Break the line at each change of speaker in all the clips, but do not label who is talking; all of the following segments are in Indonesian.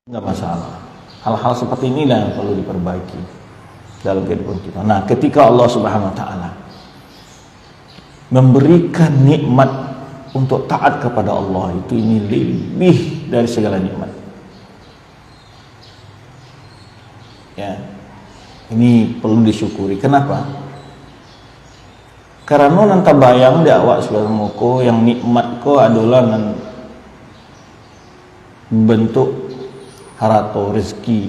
Nggak masalah. Hal-hal seperti inilah yang perlu diperbaiki dalam kehidupan kita. Nah, ketika Allah Subhanahu wa taala memberikan nikmat untuk taat kepada Allah, itu ini lebih dari segala nikmat. Ya. Ini perlu disyukuri. Kenapa? Karena nanti bayang di awak segala muko yang nikmat ko adalah bentuk harato rezeki.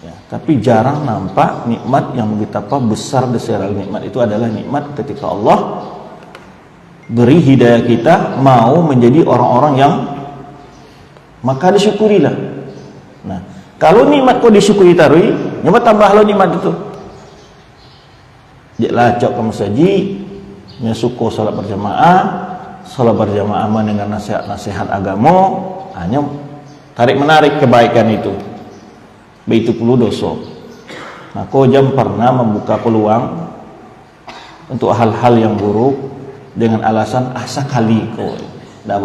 Ya, tapi jarang nampak nikmat yang betapa besar besar nikmat itu adalah nikmat ketika Allah beri hidayah kita mau menjadi orang-orang yang maka disyukurilah. Nah, kalau nikmat kau disyukuri tarui, nyoba tambah lo nikmat itu. Jeklah cok ke masjid, nyasuko salat berjamaah dengan nasihat agama, hanya tarik menarik kebaikan itu. Begitu puluh dosa. Nah, kau jam pernah membuka peluang untuk hal-hal yang buruk dengan alasan sekali kau dah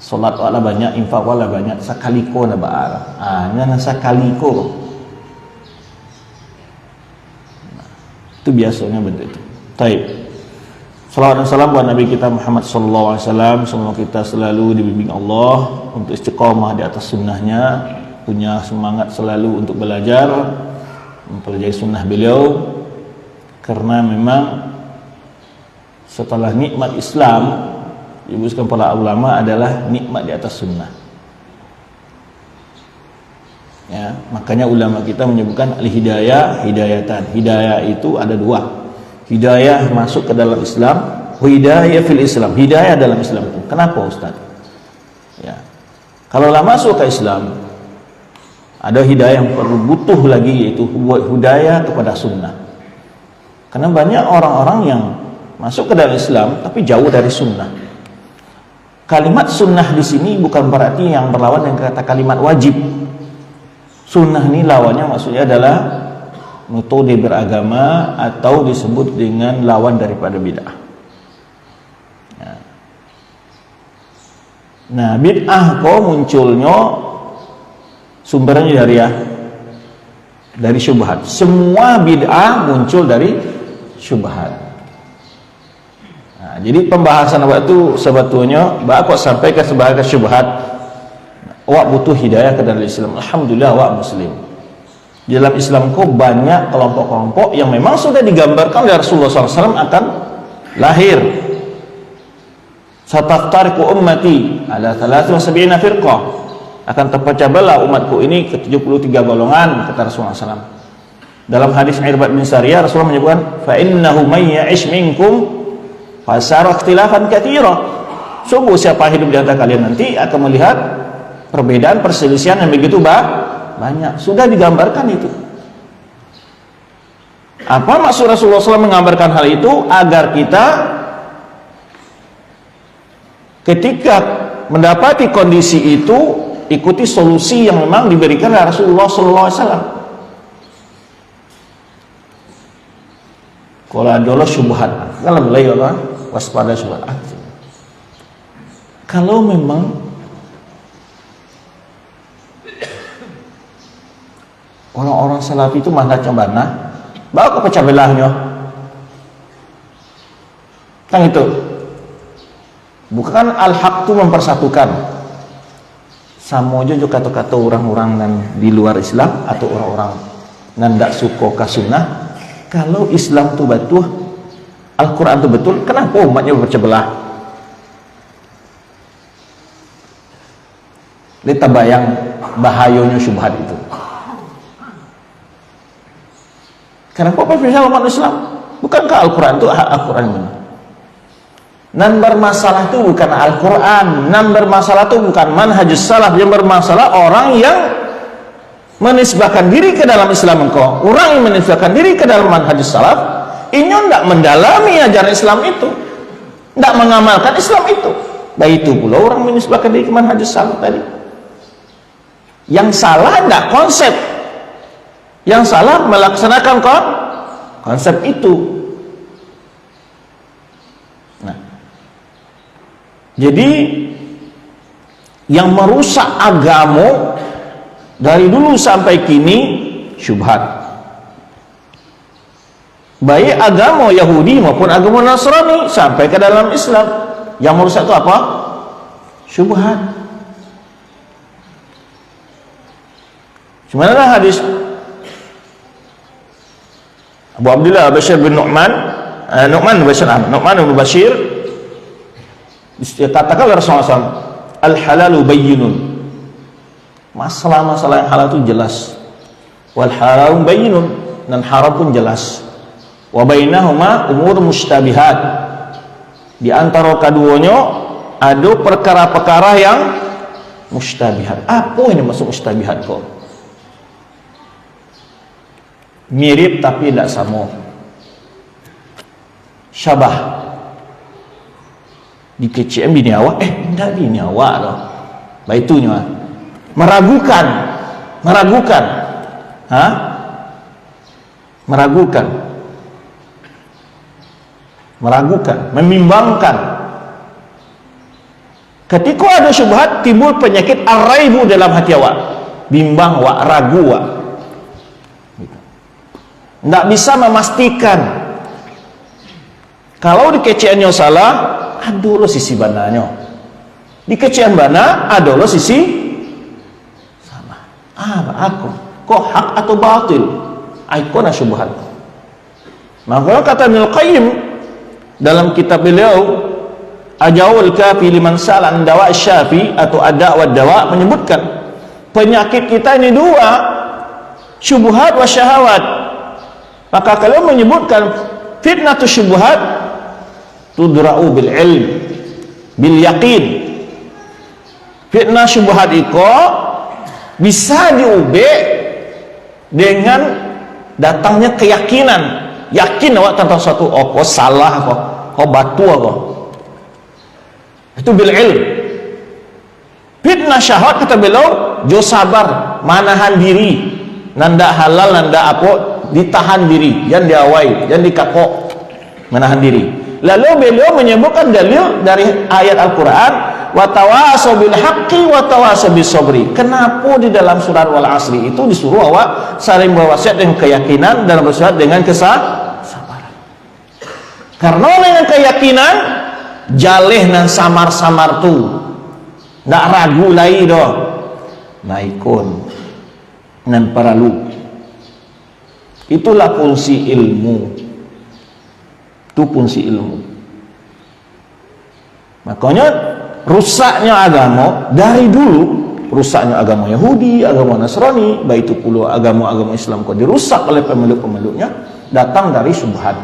solat wala banyak, infak wala banyak, sekali ko na ba? Nya sekali ko. Nah, itu biasanya bentuk itu. Taib. Salawat dan salam buat Nabi kita Muhammad sallallahu alaihi wasallam. Semoga kita selalu dibimbing Allah untuk istiqamah di atas sunnahnya, punya semangat selalu untuk belajar, mempelajari sunnah beliau. Karena memang setelah nikmat Islam disebutkan para ulama adalah nikmat di atas sunnah. Ya, makanya ulama kita menyebutkan al-hidayah, hidayatan. Hidayah itu ada dua. Hidayah masuk ke dalam Islam, hidayah fil Islam. Hidayah dalam Islam itu. Kenapa Ustaz? Ya. Kalau masuk ke Islam, ada hidayah yang perlu butuh lagi, yaitu hidayah kepada sunnah. Karena banyak orang-orang yang masuk ke dalam Islam tapi jauh dari sunnah. Kalimat sunnah di sini bukan berarti yang berlawan dengan kata kalimat wajib. Sunnah ini lawannya maksudnya adalah metode beragama atau disebut dengan lawan daripada bid'ah. Ya. Nah, bid'ah kok munculnya sumbernya dari syubhat. Semua bid'ah muncul dari syubhat. Nah, jadi pembahasan awak itu sebetulnya kok sampai ke sebagai syubhat. Awak butuh hidayah ke dalam Islam. Alhamdulillah awak muslim. Di dalam Islam kok banyak kelompok-kelompok yang memang sudah digambarkan oleh Rasulullah SAW akan lahir. Sataftariqu ummati ala 73 firqah. Akan terpecah belah umatku ini ke 73 golongan, kata Rasulullah SAW. Dalam hadis Irbad bin Sariyah, Rasulullah menyebutkan, fa innahu may ya'ish minkum fasara ikhtilafan katsira. Sungguh siapa hidup di antara kalian nanti akan melihat perbedaan perselisihan yang begitu banyak. Sudah digambarkan itu. Apa maksud Rasulullah SAW menggambarkan hal itu? Agar kita ketika mendapati kondisi itu ikuti solusi yang memang diberikan oleh Rasulullah SAW. Kalau ada syubhat, kalau mulai waspada syubhat. Kalau memang orang-orang salafi itu manhajnya mana? Bawa ke pecah belahnya. Kan itu. Bukan al-haq itu mempersatukan. Sama aja juga kata-kata orang-orang yang di luar Islam atau orang-orang yang tidak suka ke sunnah. Kalau Islam itu betul, Al-Quran itu betul, kenapa umatnya berpecah belah? Kita bayang bahayanya syubhat itu. Kenapa berpecah umat Islam? Bukankah Al-Quran itu Al-Quran ini? Nan bermasalah itu bukan Al-Quran, nan bermasalah itu bukan manhajus salaf, yang bermasalah orang yang menisbahkan diri ke dalam Islam engkau. Orang yang menisbahkan diri ke dalam manhajus salaf, ini tidak mendalami ajaran Islam itu, tidak mengamalkan Islam itu. Baik itu pula orang menisbahkan diri ke manhajus salaf tadi. Yang salah tidak konsep, yang salah melaksanakan konsep itu. Nah, jadi yang merusak agama dari dulu sampai kini, syubhat. Baik agama Yahudi maupun agama Nasrani sampai ke dalam Islam, yang merusak itu apa? Syubhat. Sebenarnya hadis Abu Abdullah Bashir bin Nu'man bin Bashir katakan oleh Rasulullah SAW, al-halalu bayyinun, masalah-masalah yang halal itu jelas, wal haramu bayyinun, dan haram pun jelas, wa bainahuma umur mustabihat, di antara keduanya ada perkara-perkara yang mustabihat. Apa ini maksud mustabihat kok? Mirip tapi tidak sama, syabah. Di kecil bini awak, enggak bini awak loh, baitunya meragukan, membimbangkan. Ketika ada syubhat, timbul penyakit ar-raibu dalam hati awak, bimbang awak, ragu awak, tidak bisa memastikan. Kalau di keciannya salah, ada lo sisi bananya. Di kecian bana, ada lo sisi salah. Aku kok hak atau batil? Aikona syubhat. Maka kata Ibnu Qayyim dalam kitab beliau Ajawul Kafi liman sa'al dawa syafi atau ada wa dawa, menyebutkan penyakit kita ini dua, syubhat wa syahawat. Maka kalau menyebutkan fitnatu syubhat tudra'u bil ilm bil yaqin. Fitnah syubhat itu bisa diubah dengan datangnya keyakinan, yakin awak tentang suatu apa salah apa batu apa, itu bil ilm. Fitnah syahwat kata beliau jo sabar, manahan diri, nanda halal nanda apa, ditahan diri, jangan diawai, jangan dikakok, menahan diri. Lalu beliau menyebutkan dalil dari ayat Al-Quran, wa tawasaw bil haqqi wa tawasaw bis sabri. Kenapa di dalam surat Wal Asri itu disuruh awak saling berwasiat dengan keyakinan dan berwasiat dengan kesabaran? Karena dengan keyakinan jaleh nan samar-samar tu ndak ragu lagi doh, naikun nan paralu. Itulah fungsi ilmu. Itu fungsi ilmu. Makanya rusaknya agama dari dulu, rusaknya agama Yahudi, agama Nasrani, baik itu pula agama-agama Islam kok dirusak oleh pemeluk-pemeluknya, datang dari syubhat.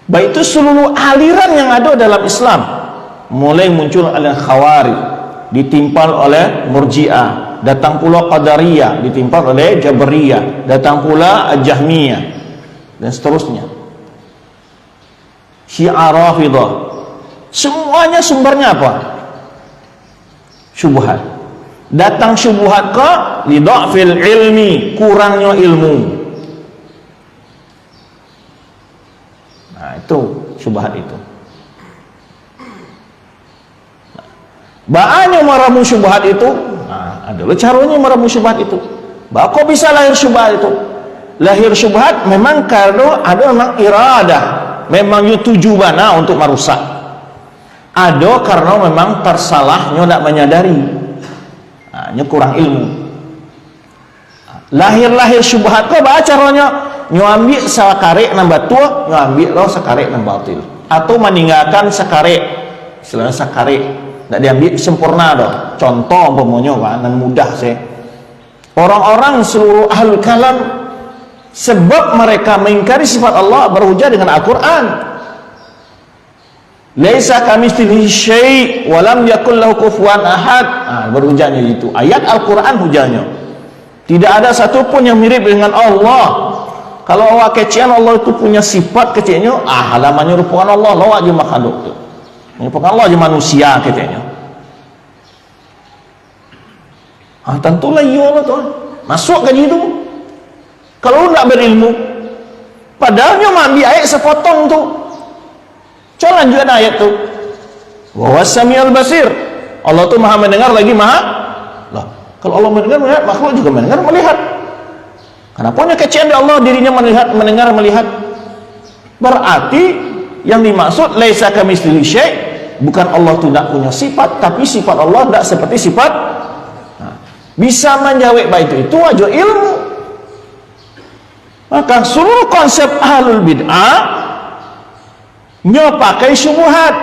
Baik itu seluruh aliran yang ada dalam Islam, mulai muncul aliran Khawarij, ditimpal oleh Murji'ah, datang pula Qadariyah, ditimpal oleh Jabariyah, datang pula Jahmiyah, dan seterusnya, Syiah Rafidah. Semuanya sumbernya apa? Syubhat. Datang syubhat ke lidha'fil ilmi, kurangnya ilmu. Nah, itu syubhat itu. Bagaimana meramu syubhat itu? Nah, adalah caranya meramu syubhat itu. Kok bisa lahir syubhat itu? Lahir syubhat memang karena ada memang iradah, memang tuju bana untuk merusak. Ada karena memang tersalahnya tidak menyadari, hanya kurang ilmu. Lahir syubhat kok baca caranya nyambil sakarek nambah tua, nyambil lo sakarek nambah batil, atau meninggalkan sakarek, selain sakarek tidak diambil sempurna doh. Contoh umpamanya kan mudah sih. Orang-orang seluruh ahlul kalam, sebab mereka mengingkari sifat Allah, berhujah dengan Al-Quran. Laisa kamitslihi syai' wa lam yakul lahu kufuwan ahad. Berhujahnya itu ayat Al-Quran, hujahnya tidak ada satupun yang mirip dengan Allah. Kalau awak kecian Allah itu punya sifat kecilnya, halamannya rupakan Allah, lawak je makhluk tu, rupakan Allah je manusia katanya. Tentulah iya lah tuan, masuk ke situ. Kalau tidak berilmu, padahal dia ambil ayat sepotong tu. Coba lanjutkan ayat tu. Wa huwas samiul basir. Allah tuh maha mendengar lagi maha. Lah, kalau Allah mendengar, melihat, makhluk juga mendengar, melihat. Kenapa kecian Allah dirinya melihat, mendengar, melihat? Berarti yang dimaksud laisa kamitslihi syai', bukan Allah itu tidak punya sifat, tapi sifat Allah tidak seperti sifat. Nah, bisa menjawab baik itu wajib ilmu. Maka seluruh konsep ahlul bid'ah pakai syubhat.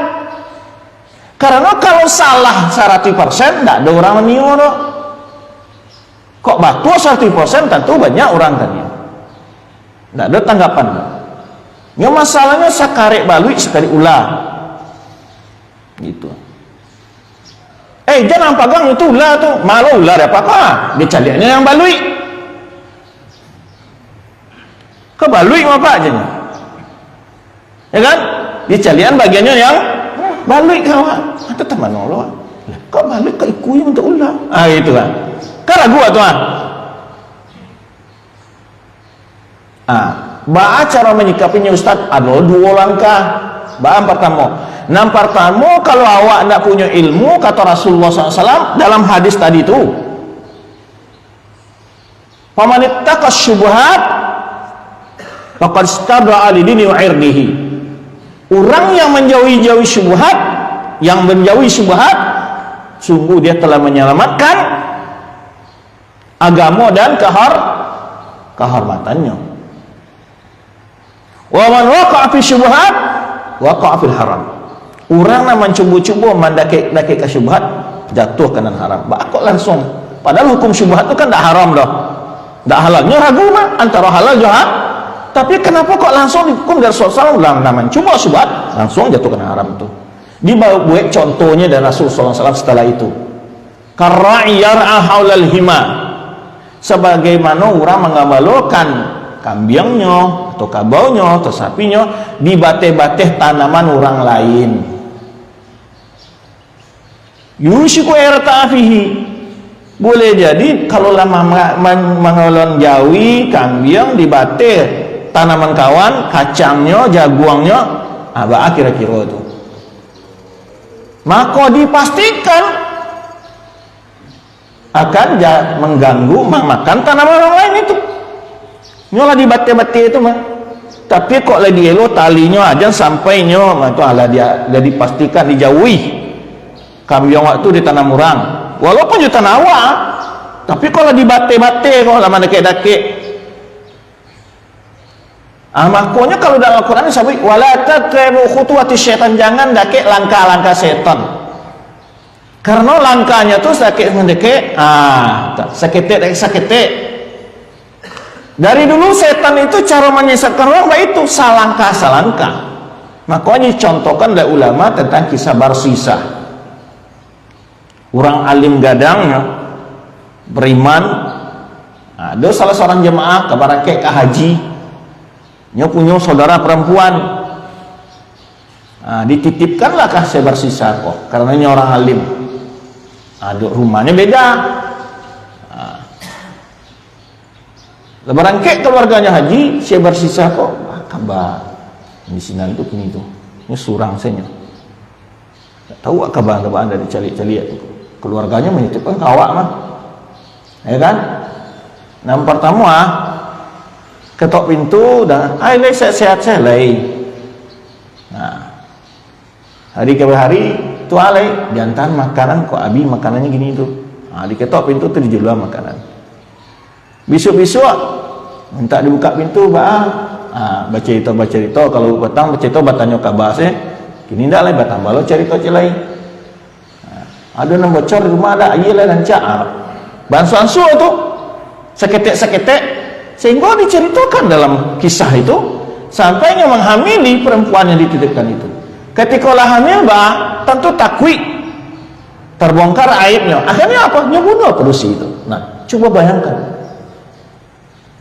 Karena kalau salah 100% tidak ada orang meniru. Kok batu 100% tentu banyak orang tadi. Tidak ada tanggapan. Ya masalahnya sakarek balui sekali ulah. Gitu. Jangan pegang itu ular tuh, malu ular apa-apa. Dia caliannya yang balui. Ke balui apa aja nya? Ya kan? Di calian bagiannya yang balui kawan. Atau teman Allah. Kok balui ke ikui untuk ular? Itu kan. Kan ragu tuan. Ba'a cara menyikapinya Ustaz ada dua langkah. Ba'a pertama, kalau awak tidak punya ilmu, kata Rasulullah SAW dalam hadis tadi itu, faman ittaqa syubhat faqad istabra'a lidinihi wa 'irdihi. Orang yang menjauhi syubhat, sungguh dia telah menyelamatkan agama dan kehormatannya. Wa man waqa'a fi syubhat waqa'a fil haram. Orang yang mencuba-cuba mendaki ke syubhat jatuh ke dalam haram. Kok langsung? Padahal hukum syubhat itu kan tidak haram dah. Tidak halalnya ragu mah antara halal juga. Tapi kenapa kok langsung dihukum dari Rasulullah SAW dalam mencuba syubhat langsung jatuh ke haram itu? Dibuat contohnya dari Rasulullah SAW setelah itu. Karra'i yar'a haulal hima. Sebagaimana orang mengabalokan kambingnya atau kabaunya atau sapinya di bateh-bateh tanaman orang lain. Yushiku irtafihi. Boleh jadi kalau lama mengelon jawi kambing di bateh tanaman kawan, kacangnya, jaguangnya, kira-kira itu. Maka dipastikan akan mengganggu memakan tanaman orang lain itu. Nyolah di bate-bate itu mah. Tapi kok lagi elo talinya aja sampai nyo itu ala dia dipastikan dijauhi. Kambing waktu ditanam orang. Walaupun juta nawa, tapi kalau di bate-bate kok lama dake-dake. Makanya kalau dalam Al-Qur'an disebut wala taqrabu khutuwati syaitan, jangan dake langkah-langkah setan. Karena langkahnya tuh sakit mendeke, sakit. Dari dulu setan itu cara menyesatkan orang itu salangkah. Makanya dicontohkan oleh ulama tentang kisah Barsisah. Orang alim gadangnya beriman. Ada salah seorang jemaah kabar ke haji. Nya punya saudara perempuan. Dititipkanlah kasih Barsisah kok, karena nya orang alim. Rumahnya beda. Lebaran kek keluarganya haji, saya bersisa kok kabar di sini itu kini tuh, ini surang saya. Tak tahu kabar dari cali-cali itu. Keluarganya menitipkan kawak mah, ya kan? Nah pertama ketok pintu dan ayo sehat saya lay. Nah hari ke hari tuh alay diantar makanan kok abi makanannya gini tuh. Diketok pintu tuh dijual makanan. Besok-besok minta dibuka pintu, baca cerita kalau petang baca cerita batanya kabar sih. Kini ndak lagi batang balo cerita celai. Ada yang bocor di rumah ada ayelah dan caar. Bansu-ansu itu seketek sehingga diceritakan dalam kisah itu sampai yang menghamili perempuan yang dititipkan itu. Ketika lah hamil tentu takwi terbongkar aibnya. Akhirnya apa? Nyebunuh perusi itu. Nah, coba bayangkan.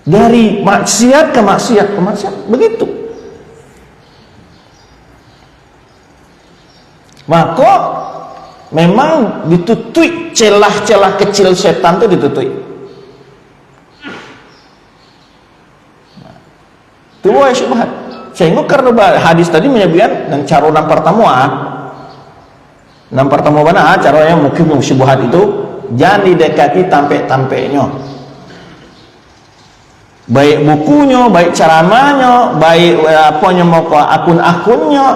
Dari maksiat ke maksiat begitu. Maka memang ditutui celah-celah kecil setan itu ditutui. Itu syubhat. Sehingga karena hadis tadi menyebutkan dan cara orang pertama Yang pertama mana caranya mungkin syubhat itu jangan didekati tampe-tampenya. Baik bukunya, baik ceramahnya, baik apanya mau akun-akunnya,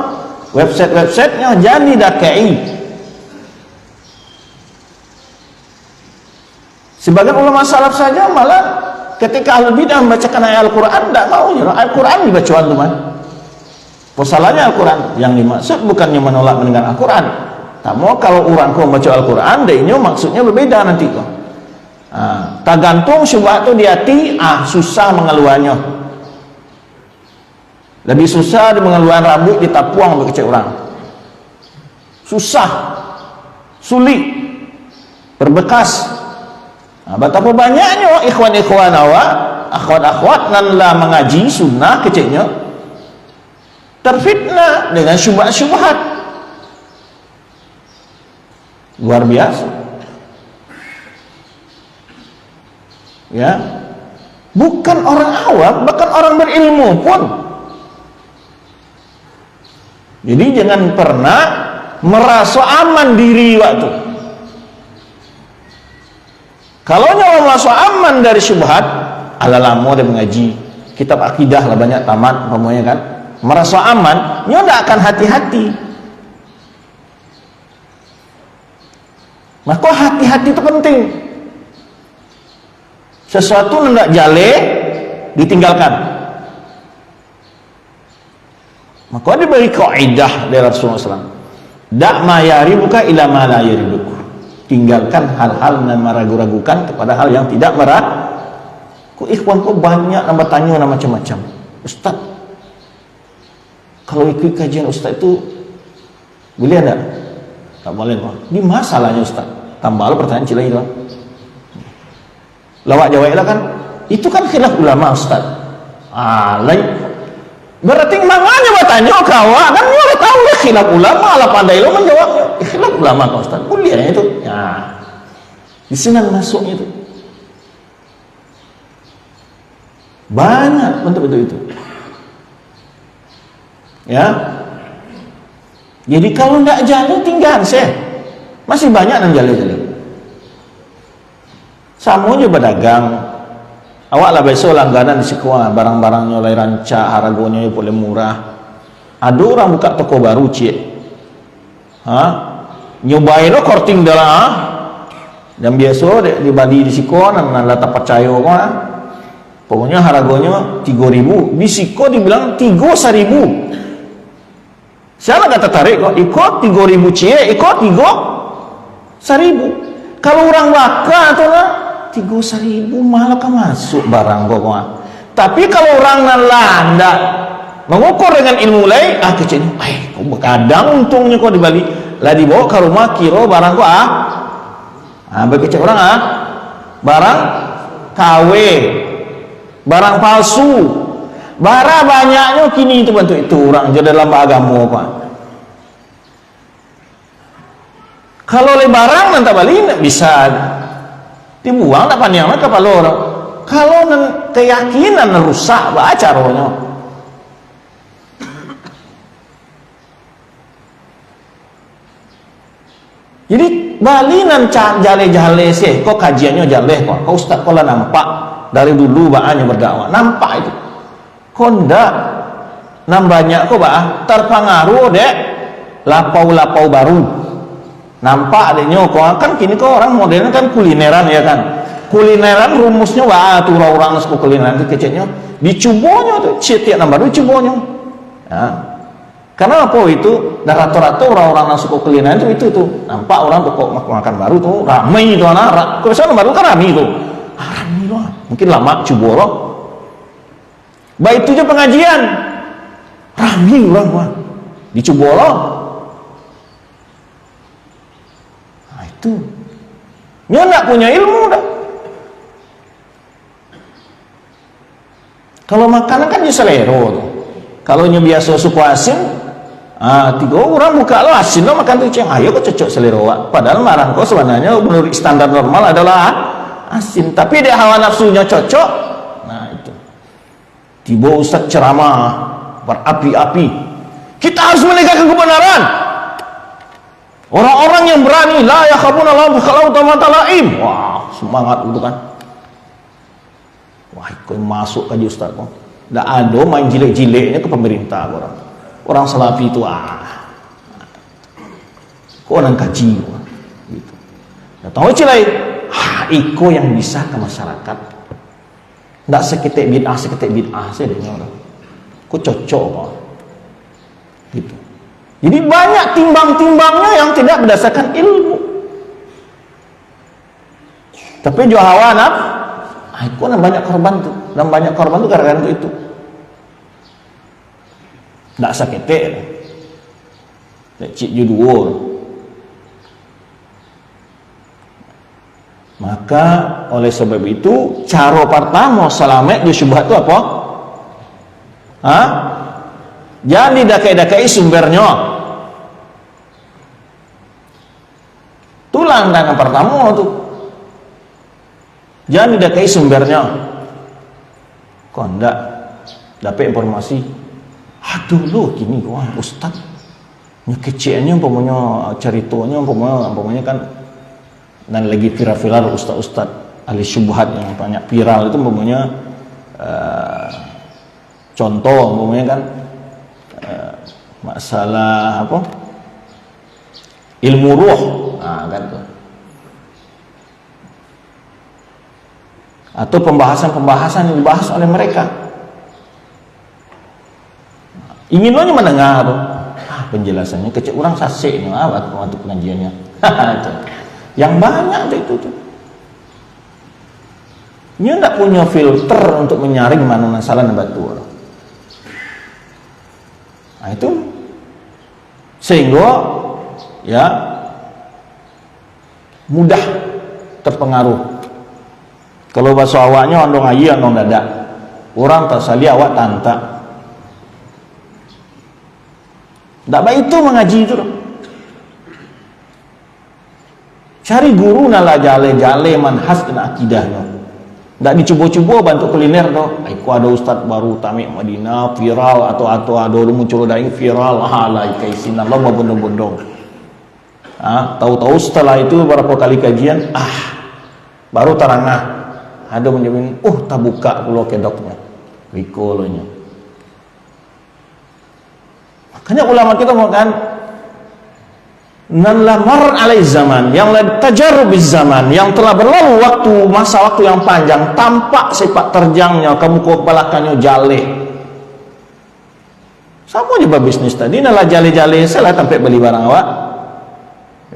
website-websitenya jangan didekati. Sebagian ulama salaf saja malah ketika ahlul bidah membacakan ayat Al-Quran tidak mau. Al-Quran dibacaan teman. Masalahnya Al-Quran yang dimaksud bukannya menolak mendengar Al-Quran. Tamu kalau orang kau membaca Al-Quran, dia maksudnya berbeda nanti kok. Tergantung syubhat itu di hati, susah mengeluarnya. Lebih susah di mengeluarkan rambut ditapuang berkecil orang. Susah, sulit, berbekas. Betapa banyaknya ikhwan-ikhwan awak, akhwat-akhwat nan lah mengaji sunnah kecilnya terfitnah dengan syubhat-syubhat luar biasa. Ya, bukan orang awam, bahkan orang berilmu pun. Jadi jangan pernah merasa aman diri waktu. Kalau nyawa merasa aman dari syubhat, ala lama dia mengaji kitab akidah lah banyak tamat umpamanya kan, merasa aman, nyawa tidak akan hati-hati. Maka hati-hati itu penting. Sesuatu hendak jale ditinggalkan. Maka diberi kaidah dari Rasulullah SAW. Dak ma yaribuka ila ma la yaribuk. Tinggalkan hal-hal yang meragu-ragukan kepada hal yang tidak merah. Kok ikhwan kok banyak nama tanya nama macam-macam. Ustaz, kalau ikut kajian Ustaz itu boleh ada? Tak boleh kok. Di masalahnya Ustaz. Tambah pertanyaan cilai itu. Lawak jawab lah kan, itu kan khilaf ulama Ustaz. Lain. Berarti makanya bertanya kawan kan dia tahu ya khilaf ulama lah pandai lo menjawabnya. Khilaf ulama kau Ustaz. Kuliah itu. Ya. Di sini masuknya itu. Banyak bentuk-bentuk itu. Ya. Jadi kalau enggak jalan tinggal saya. Masih banyak yang jalan-jalan. Sama aja berdagang. Awak lah besok langganan di sekolah, barang-barangnya oleh rancak, harganya boleh murah. Ada orang buka toko baru cik. Nyobain lo korting dah. Dan biasa di Bali di sekolah nan tak percaya kok. Pokoknya harganya 3.000. Di siko dibilang 3.000. Saya enggak tertarik kok. Ikut 3.000 cik, ikut 3.000. Kalau orang bakar atau lah 3.000 malah kan masuk barang kok. Tapi kalau orang nalanda mengukur dengan ilmu lain, kecilnya, kok berkadang untungnya kok di Bali, lah dibawa ke rumah kira barang kok berkecil orang barang KW, barang palsu, barang banyaknya kini itu bentuk itu orang jadi dalam agama kok. Kalau lebaran nanti Bali bisa dibuang tak pandang kepala orang. Kalau keyakinan rusak baca caranya. Jadi Bali nan jale-jale sih, kok kajiannya jale kok. Kau ustaz kau lah nampak dari dulu bahannya berdakwah, nampak itu. Kau ndak banyak kok terpengaruh dek lapau-lapau baru. Nampak adanya kok kan kini kok orang modern kan kulineran ya kan. Kulineran rumusnya tuh orang-orang suku kulineran itu kecilnya dicobonya tuh setiap nama baru dicobonya. Ya. Karena apa itu? Dan rata-rata orang-orang suku kulineran itu nampak orang pokok makan baru tuh ramai itu anak. Kalau misalnya baru kan ramai itu. Ramai loh. Mungkin lama coba loh. Baik itu aja pengajian. Ramai orang wah. Dicoba loh. Itu dia tidak punya ilmu dah. Kalau makanan kan dia selera tuh. Kalau nya biasa suku asin, 3 orang buka lo asin lo makan tuh ceng, ayo kok cocok selera wak. Padahal marang kok sebenarnya menurut standar normal adalah asin, tapi dia hawa nafsunya cocok. Nah itu tiba ustaz ceramah berapi-api, kita harus menegakkan kebenaran. Orang-orang yang berani, la yakhafuna laumata laim. Wah, semangat gitu kan. Wah, kau masuk aja Ustaz kok. Nggak ada main jilek-jileknya ke pemerintah orang. Orang Salafi itu kok orang kaji gitu. Nah, tahu cilai, iko yang bisa ke masyarakat. Nggak seketik bid'ah saja orang. Kok cocok kok. Gitu. Jadi banyak timbang-timbangnya yang tidak berdasarkan ilmu. Tapi jual hawa itu kan banyak korban tuh. Dan banyak korban tuh gara-gara itu. Nggak sakit. Cik juduor. Maka oleh sebab itu cara pertama selamat di syubhat itu apa? Jangan didakai-dakai sumbernya. Itu landasan pertama tuh. Jangan didakai sumbernya. Kok enggak dapat informasi? Aduh lu gini wah Ustaz. Kecilnya umpamanya ceritanya umpamanya kan dan lagi viral ustaz-ustaz ahli syubhat yang banyak viral itu umpamanya contoh umpamanya kan masalah apa ilmu ruh kan tuh. Atau pembahasan-pembahasan yang dibahas oleh mereka ingin lo mendengar tuh penjelasannya kecil orang sasek waktu pengajiannya yang banyak itu tuh dia tidak punya filter untuk menyaring mana salah dan betul. Nah itu sehingga ya mudah terpengaruh. Kalau bahasa awaknya ondong ayi ondong dadak orang tak sali awak tantak tidak baik itu mengaji itu loh. Cari guru nala jale-jale manhas dan akidahnya. Tidak dicoba-coba bantu kuliner doh. Aku ada ustaz baru Tamik Madinah viral atau ada muncul daing viral. Halai kaisin Allah bondong-bondong. Tahu-tahu setelah itu beberapa kali kajian, baru tarangah ada menjamin, tak buka pulau kedoknya, rikolonya. Makanya ulama kita mau kan nan lamar alai zaman yang tajarrubiz zaman yang telah berlalu masa waktu yang panjang tampak sepak terjangnya kamu kepalakannya jale sama juga bisnis tadi nala jale-jale saya sampai beli barang awak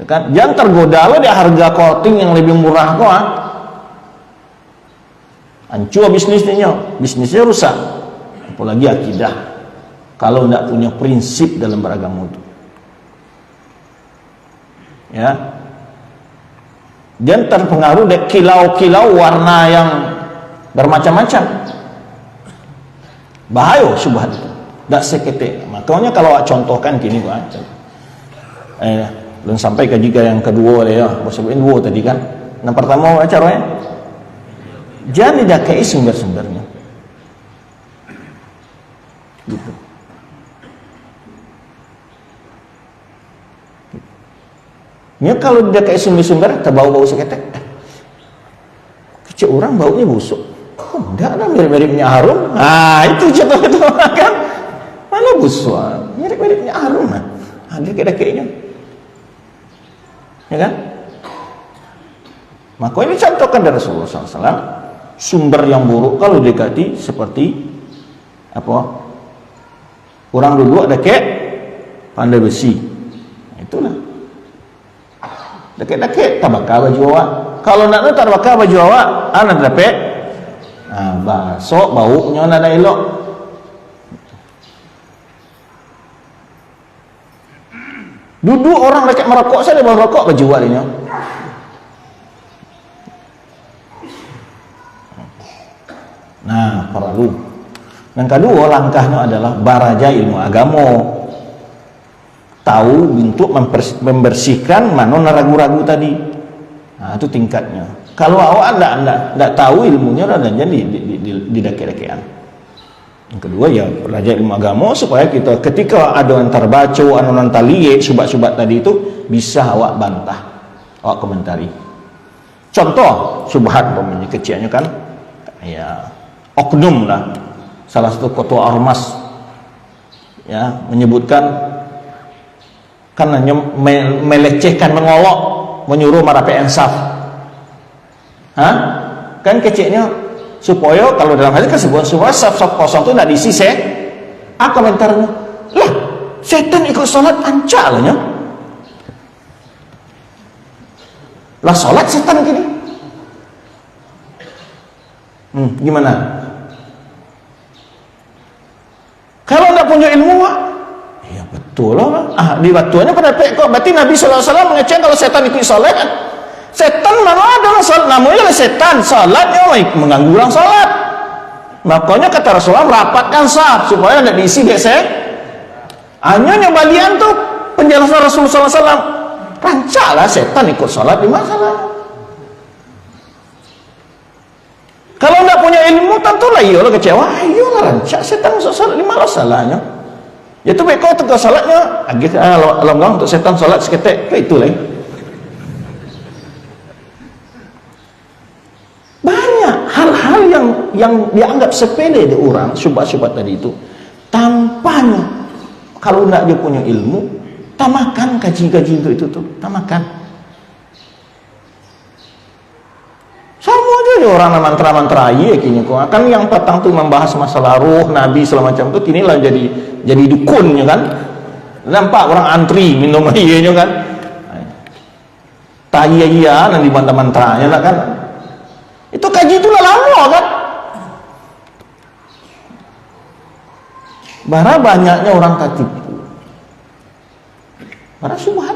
ya kan jangan tergoda lo di harga coating yang lebih murah kok hancur bisnisnya rusak apalagi akidah kalau tidak punya prinsip dalam beragama itu ya dan terpengaruh dari kilau-kilau warna yang bermacam-macam bahaya syubhat itu tidak seketik makanya kalau contohkan gini belum sampai ke jika yang kedua ya sebutin dua tadi kan yang pertama caranya jangan didakai sumber-sumbernya gitu. Ya kalau dia kayak sumber-sumber terbau-bau seketek kecil orang baunya busuk enggak ada mirip-miripnya harum itu contoh itu kan mana busuk mirip-miripnya harum ada kayaknya ya kan maka ini contohkan dari Rasulullah SAW sumber yang buruk kalau dekati seperti apa orang dulu ada kayak pandai besi itulah deket-deket tabaka baju awak kalau nak tak tabaka baju awak anak dapat basok baunya nak elok duduk orang dekat merokok saya dia bawa rokok baju awak ini perlu yang kedua langkahnya adalah baraja ilmu agama tahu untuk membersihkan mana ragu-ragu tadi itu tingkatnya kalau awak tidak tahu ilmunya dan jadi didake-dakean yang kedua ya belajar ilmu agama supaya kita ketika ada yang terbaca ada yang terlihat syubhat-syubhat tadi itu bisa awak bantah, awak komentari. Contoh subhat umpamanya kecilnya kan, ya oknum lah, salah satu ketua ormas ya menyebutkan kan hanya melecehkan, mengolok, menyuruh merapi ensaf. Hah? Kan kecilnya supaya kalau dalam hadis kan supaya saf kosong itu tidak diisi komentarnya. Lah, setan ikut sholat ancalnya. Lah sholat setan gini. Gimana? Kalau tidak punya ilmu, ya betul lah. Di waktunya pada kok berarti Nabi SAW mengecek kalau setan ikut sholat. Setan mana ada sholat, namanya setan, sholatnya mengganggu orang sholat. Makanya kata Rasulullah merapatkan saf supaya tidak diisi gesek. Hanya nyobalian tuh penjelasan Rasulullah SAW. Rancalah setan ikut sholat di masalah. Kalau tidak punya ilmu tentulah iyalah kecewa. Iyalah rancak setan masuk sholat di malah salahnya. Ya tu baik kau tegak sholatnya. Alam untuk setan sholat seketek ke itu lah. Banyak hal-hal yang dianggap sepele di orang, syubhat-syubhat tadi itu. Tampaknya kalau tidak dia punya ilmu, tamakan kaji-kaji untuk itu tuh, tamakan. Sama aja orang mantra-mantra iya kini kok. Kan yang petang tuh membahas masalah ruh, nabi segala macam tuh kini lah jadi dukunnya kan. Nampak orang antri minum iya kan. Iya nanti mantra-mantranya lah kan. Itu kaji itu lah lama kan. Bara banyaknya orang tertipu. Bara subhat.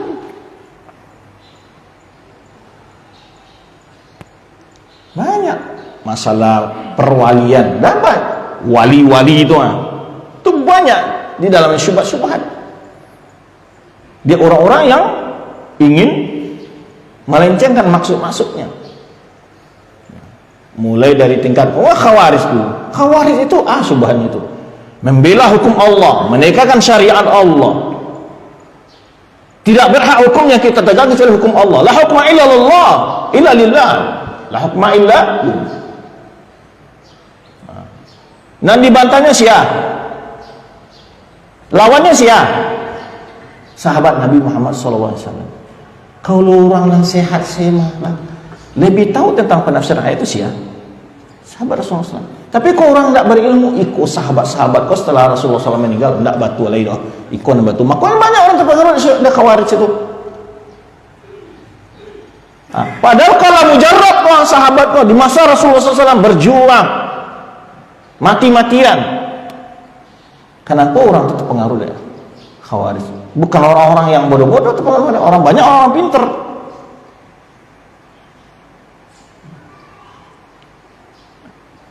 Banyak masalah perwalian, dapat wali-wali itu banyak di dalam syubhat-syubhat. Dia orang-orang yang ingin melencengkan maksud-maksudnya. Mulai dari tingkat khawarij dulu. Khawarij itu subhan itu membela hukum Allah, menegakkan syariat Allah. Tidak berhak hukumnya kita tegakkan kecuali hukum Allah. La hukma illa lillah, illa lillah. La hukma illa. Nah, dibantahnya siapa? Lawannya siapa? Sahabat Nabi Muhammad SAW. Kalau orang yang sehat semah lebih tahu tentang penafsiran ayat itu siapa? Sahabat Rasulullah SAW. Tapi kalau orang tidak berilmu, ikut sahabat-sahabat kau setelah Rasulullah SAW meninggal, tidak batu lagi dah. Ikut batu. Maka banyak orang terpengaruh dari khawarij itu. Padahal kalau mujarrab orang sahabat kau di masa Rasulullah SAW berjuang mati-matian, kenapa orang itu terpengaruh dari khawarij? Bukan orang-orang yang bodoh-bodoh terpengaruh dari orang banyak, orang pinter.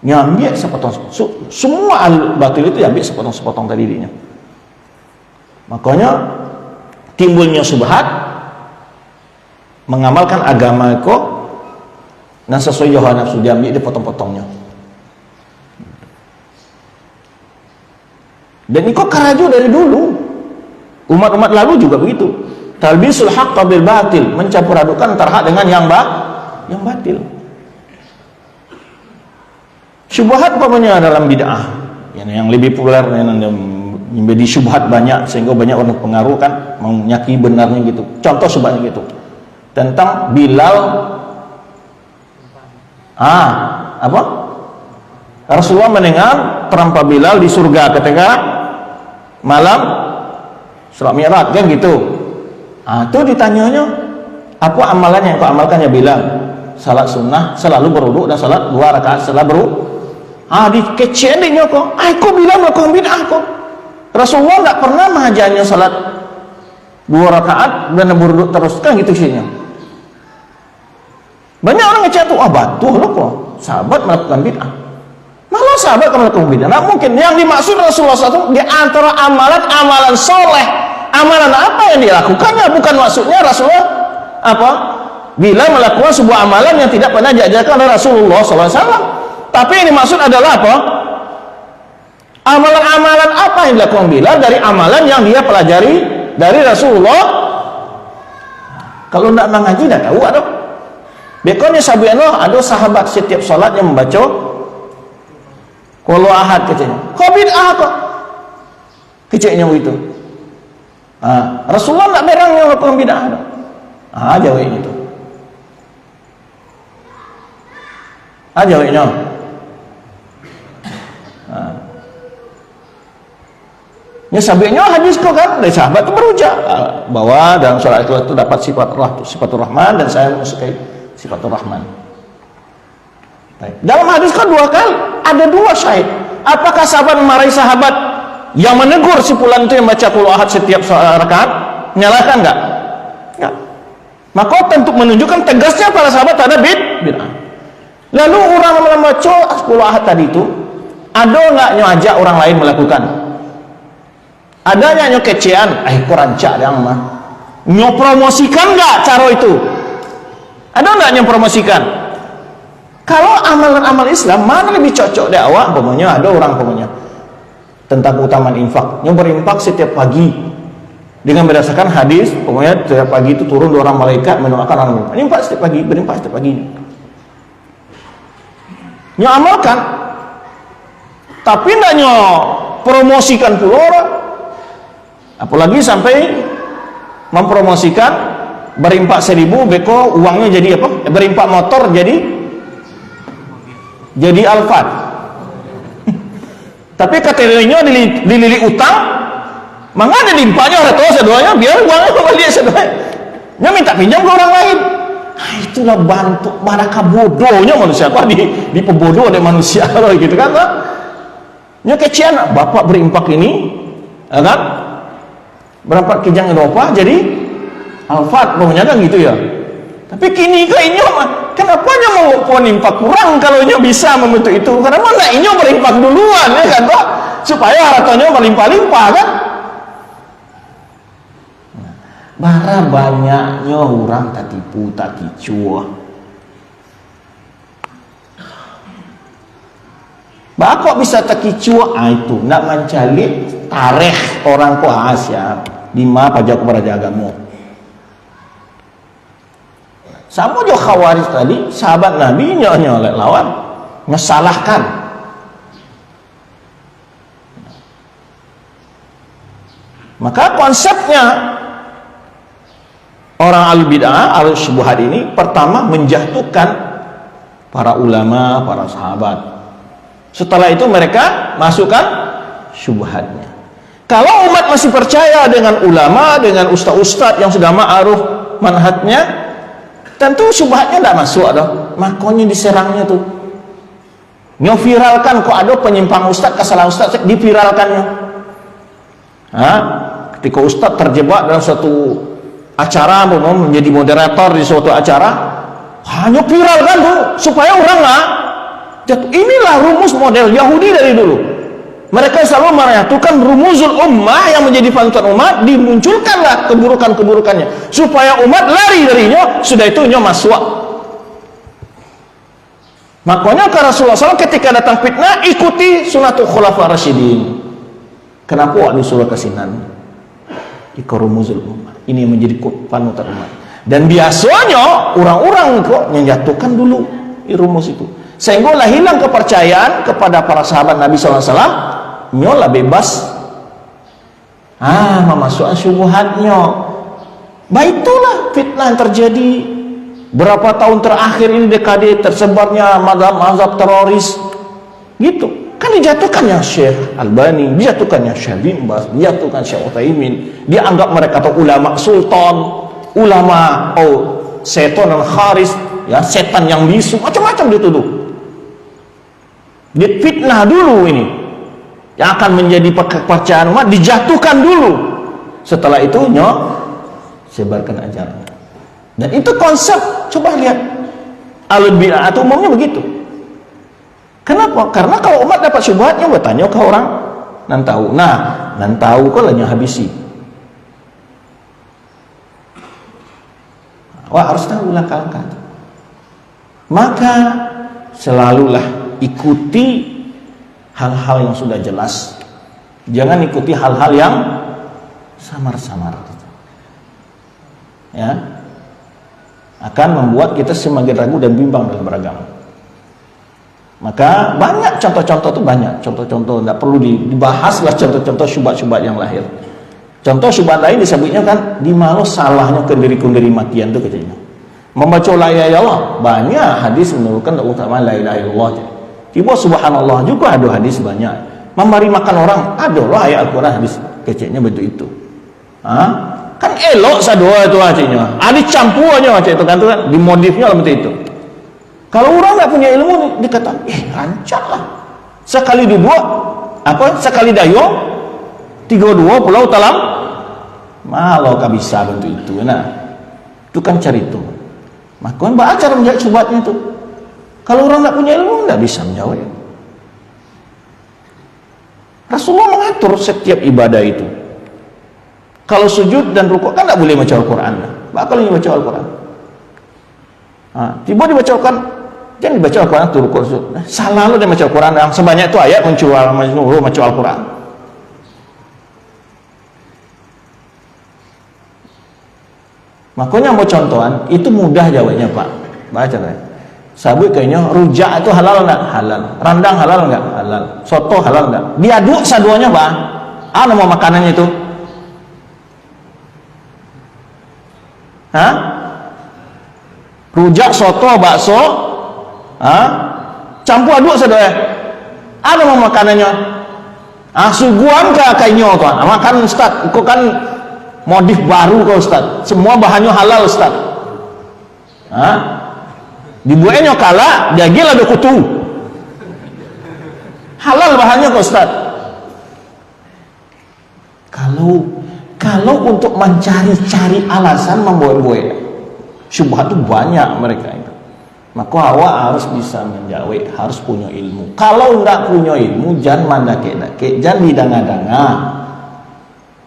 Nyambil sepotong, semua batil itu ambil sepotong-sepotong tadi dirinya. Makanya timbulnya subhat, mengamalkan agama kok dan sesuai hawa nafsu diambil dipotong-potongnya. Dan ini kok karaju dari dulu. Umat-umat lalu juga begitu. Talbisul haqq bil batil, mencampur adukan antara hak dengan yang batil. Syubhat umpamanya dalam bid'ah yang lebih populer yang menjadi syubhat banyak sehingga banyak orang pengaruh kan menyaki benarnya gitu. Contoh syubhatnya gitu tentang Bilal apa? Rasulullah mendengar terampa Bilal di surga ketika malam Isra Mi'raj kan gitu. Itu ditanyanya apa amalannya yang kau amalkan ya Bilal? Salat sunnah selalu berwudu dan salat 2 rakaat setelah berwudu. Dikecilnya kok. Kok bilang melakukan bid'ah kok. Rasulullah tidak pernah mengajarnya salat 2 rakaat dan berwudu terus kan gitu sihnya. Banyak orang ngecek tuh, batu loh kok. Sahabat melakukan bid'ah. Malah sahabat melakukan bid'ah. Nah, mungkin yang dimaksud Rasulullah SAW di antara amalan soleh, amalan apa yang dilakukannya, bukan maksudnya Rasulullah apa? Bila melakukan sebuah amalan yang tidak pernah diajarkan oleh Rasulullah SAW. Tapi yang dimaksud adalah apa? Amalan-amalan apa yang dilakukan Bilal dari amalan yang dia pelajari dari Rasulullah Kalau tidak mengaji dah tahu ada. Bekonnya sabiano ada sahabat setiap salat yang membaca qul ahad katanya. Kau bid'ah kok. Keceknya begitu. Rasulullah tak berang yang lakukan bid'ah. Jawabnya itu. Jawabnya. Ya sabinya hadis kok kan dari sahabat itu berujar bahwa dalam sholat itu dapat sifatur rahman dan saya menyukai sifatur rahman. Dalam hadis kok 2 kali ada 2 syahid. Apakah sahabat memarahi sahabat yang menegur si fulan itu yang baca qul ahad setiap rakaat? Menyalahkan enggak? Enggak. Maka tentu menunjukkan tegasnya para sahabat ada bid'ah. Lalu orang membaca qul ahad tadi itu ada enggak ngajak orang lain melakukan? Adanya nyo kecean, korancak dia mah. Nyo promosikan enggak cara itu? Ada enggak nyo promosikan? Kalau amalan-amal Islam mana lebih cocok di awak? Pokoknya ada orang pokoknya tentang keutamaan infak. Nyo berinfak setiap pagi dengan berdasarkan hadis, pokoknya setiap pagi itu turun 2 orang malaikat mendoakan orang. Infak setiap pagi, berinfak setiap pagi. Nyo amalkan, tapi enggak nyo promosikan pula orang. Apalagi sampai mempromosikan berimpak 1000 beko uangnya jadi apa? Berimpak motor jadi Alphard. Tapi katanya dililit utang, mangga dilimpahnya orang tua seduanya biar uangnya kembali seduanya. Nya minta pinjam ke orang lain. Itulah bentuk baraka bodohnya manusia. Apa di pebodoh ada manusia gitu kan? Nya kecian bapak berimpak ini, kan? Berapa kijang Eropa jadi Alphard pokoknya kan gitu ya. Tapi kini kayaknya kenapa nya mau impak kurang kalau nya bisa membentuk itu? Karena mana inyo berimpak duluan ya kan kok supaya hartanya melimpah-limpah kan. Bara banyaknya orang tak tipu tak kicu. Kok bisa tak kicu? Itu nak mencari tarikh orang ko Asia di mana pajak kepada agama. Sama juga Khawarij tadi, sahabat Nabi nyolek lawan, ngesalahkan. Maka konsepnya orang al-bid'ah, al-syubhat ini pertama menjatuhkan para ulama, para sahabat. Setelah itu mereka masukkan syubhatnya. Kalau umat masih percaya dengan ulama, dengan ustaz-ustaz yang sudah ma'aruf manhajnya, tentu syubhatnya tidak masuk dah. Makanya diserangnya tuh. Viralkan kok ada penyimpang ustaz, kesalahan ustaz, diviralkannya. Ketika ustaz terjebak dalam suatu acara, menjadi moderator di suatu acara, hanya viralkan tuh supaya orang nggak. Inilah rumus model Yahudi dari dulu. Mereka selalu menyatukan rumuzul ummah yang menjadi panutan umat, dimunculkanlah keburukan-keburukannya supaya umat lari darinya, sudah itu nya masuk. Makanya ke Rasulullah SAW ketika datang fitnah ikuti sunatul khulafa rasyidin. Kenapa disuruh kesinan? Ikarumuzul ummah. Ini menjadi panutan umat. Dan biasanya orang-orang kok menjatuhkan dulu rumus itu. Sehingga hilang kepercayaan kepada para sahabat Nabi SAW. Nyolah bebas memasukkan syubhatnya. Baitulah fitnah yang terjadi berapa tahun terakhir ini, dekade tersebarnya mazhab teroris gitu kan, dijatuhkannya Syekh Albani, dijatuhkannya Syekh bin Baz, dijatuhkan Syekh Utsaimin, dianggap mereka atau ulama sultan, ulama setan dan kharis, ya setan yang bisu, macam-macam dituduh. Difitnah dulu ini yang akan menjadi kepercayaan umat, dijatuhkan dulu. Setelah itu sebarkan ajaran. Dan itu konsep, coba lihat al-bid'ah atau umumnya begitu. Kenapa? Karena kalau umat dapat syubhatnya, bertanya ke orang nan tahu. Nan tahu kok lahnya habisi. Wah, harus tahu langkah-langkah. Maka selalulah ikuti hal-hal yang sudah jelas. Jangan ikuti hal-hal yang samar-samar. Ya. akan membuat kita semakin ragu dan bimbang dalam beragama. Maka banyak contoh-contoh itu, banyak contoh-contoh, tidak perlu dibahaslah contoh-contoh syubhat-syubhat yang lahir. Contoh syubhat lain disebutnya kan, di mana salahnya kendiri-kendiri matian itu katanya. Membaca la ilaha illallah, banyak hadis menurutkan utama la ilaha illallah. Tiba subhanallah juga ada hadis banyak. Memberi makan orang, ada lah ayat Al-Quran hadis kecilnya betul itu. Kan elok sadua itu artinya. Ada campurnya macam itu kan, dimodifnya lah betul itu. Kalau orang tak punya ilmu, dikata, rancak lah. Sekali dibuat, sekali dayung, 32 pulau talam, malau kah bisa bentuk itu. Nah, itu kan cari itu. Maka baca cara menjawab syubhatnya itu. Kalau orang tak punya ilmu, tak bisa menjawab. Rasulullah mengatur setiap ibadah itu. Kalau sujud dan rukuk kan tak boleh baca Al-Quran. Bakal ini baca Al-Quran. Tiba dibaca Al-Quran, jangan dibaca Al-Quran tu rukuk sujud. Salah lo dia baca Al-Quran. Yang sebanyak itu ayat mencual baca Al-Quran. Makanya mau contohan itu mudah jawabnya Pak. Baca kan. Sabut kayaknya rujak itu halal enggak? Halal. Randang halal enggak? Halal. Soto halal enggak? Diaduk saduanya Pak. Nama makanannya itu? Rujak, soto, bakso, campur aduk saduanya. Nama makanannya? Suguhan ke kayaknya tuan. Makan Ustaz. Kau kan modif baru kau Ustaz. Semua bahannya halal Ustaz. Dibuatnya kala, dia gila ada kutu. Halal bahannya kau Ustaz. Kalau untuk mencari-cari alasan membuat-buat syubhat itu banyak mereka itu. Maka awak harus bisa menjawab, harus punya ilmu. Kalau tidak punya ilmu, jangan mandake-dake, jangan didanga-danga,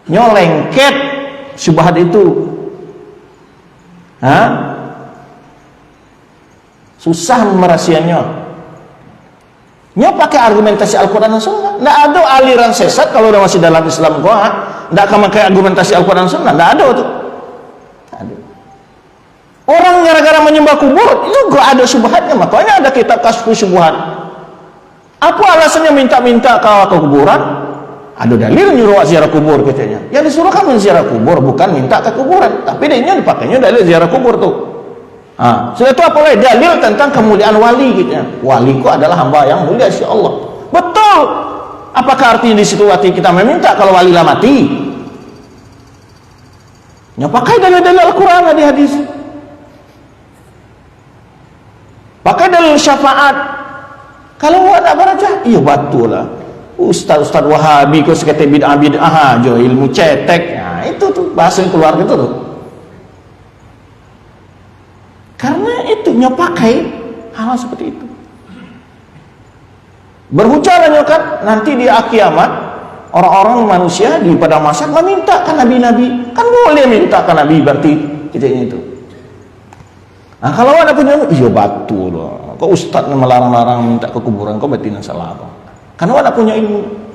nyolengket syubhat itu. Susah merahasianya. Nya pakai argumentasi Al-Quran dan Sunnah. Tidak ada aliran sesat kalau udah masih dalam Islam kau. Tidak akan pakai argumentasi Al-Quran dan Sunnah. Tidak ada itu. Orang gara-gara menyembah kubur itu juga ada syubhatnya. Makanya ada kitab Kasfu Syubhat. Apa alasannya minta-minta ke kuburan? Ada dalil nyuruh ziarah kubur katanya. Yang disuruh kan menziarah kubur, bukan minta ke kuburan. Tapi dia dipakainya dalil ziarah kubur tuh. Sudah itu apa lagi? Dalil tentang kemuliaan wali gitu ya. Wali itu adalah hamba yang mulia insya Allah. Betul. Apakah artinya di situ arti kita meminta kalau wali lah mati? Ya pakai dalil-dalil Al-Quran di hadis. Pakai dalil syafaat. Kalau ada baca, iya betul lah. Ustaz-ustaz Wahabi kau sekata bid'ah aja, ilmu cetek. Nah, itu tuh bahasa yang keluar gitu tuh. Karena itu pakai hal seperti itu. Berbicara kan nanti di kiamat orang-orang manusia di pada masa meminta ke nabi-nabi. Kan boleh minta ke nabi berarti kitanya itu. Nah kalau ada punya iya betul loh. Kok ustaz melarang-larang minta ke kuburan kau berarti salah apa? Karena ada punya ilmu.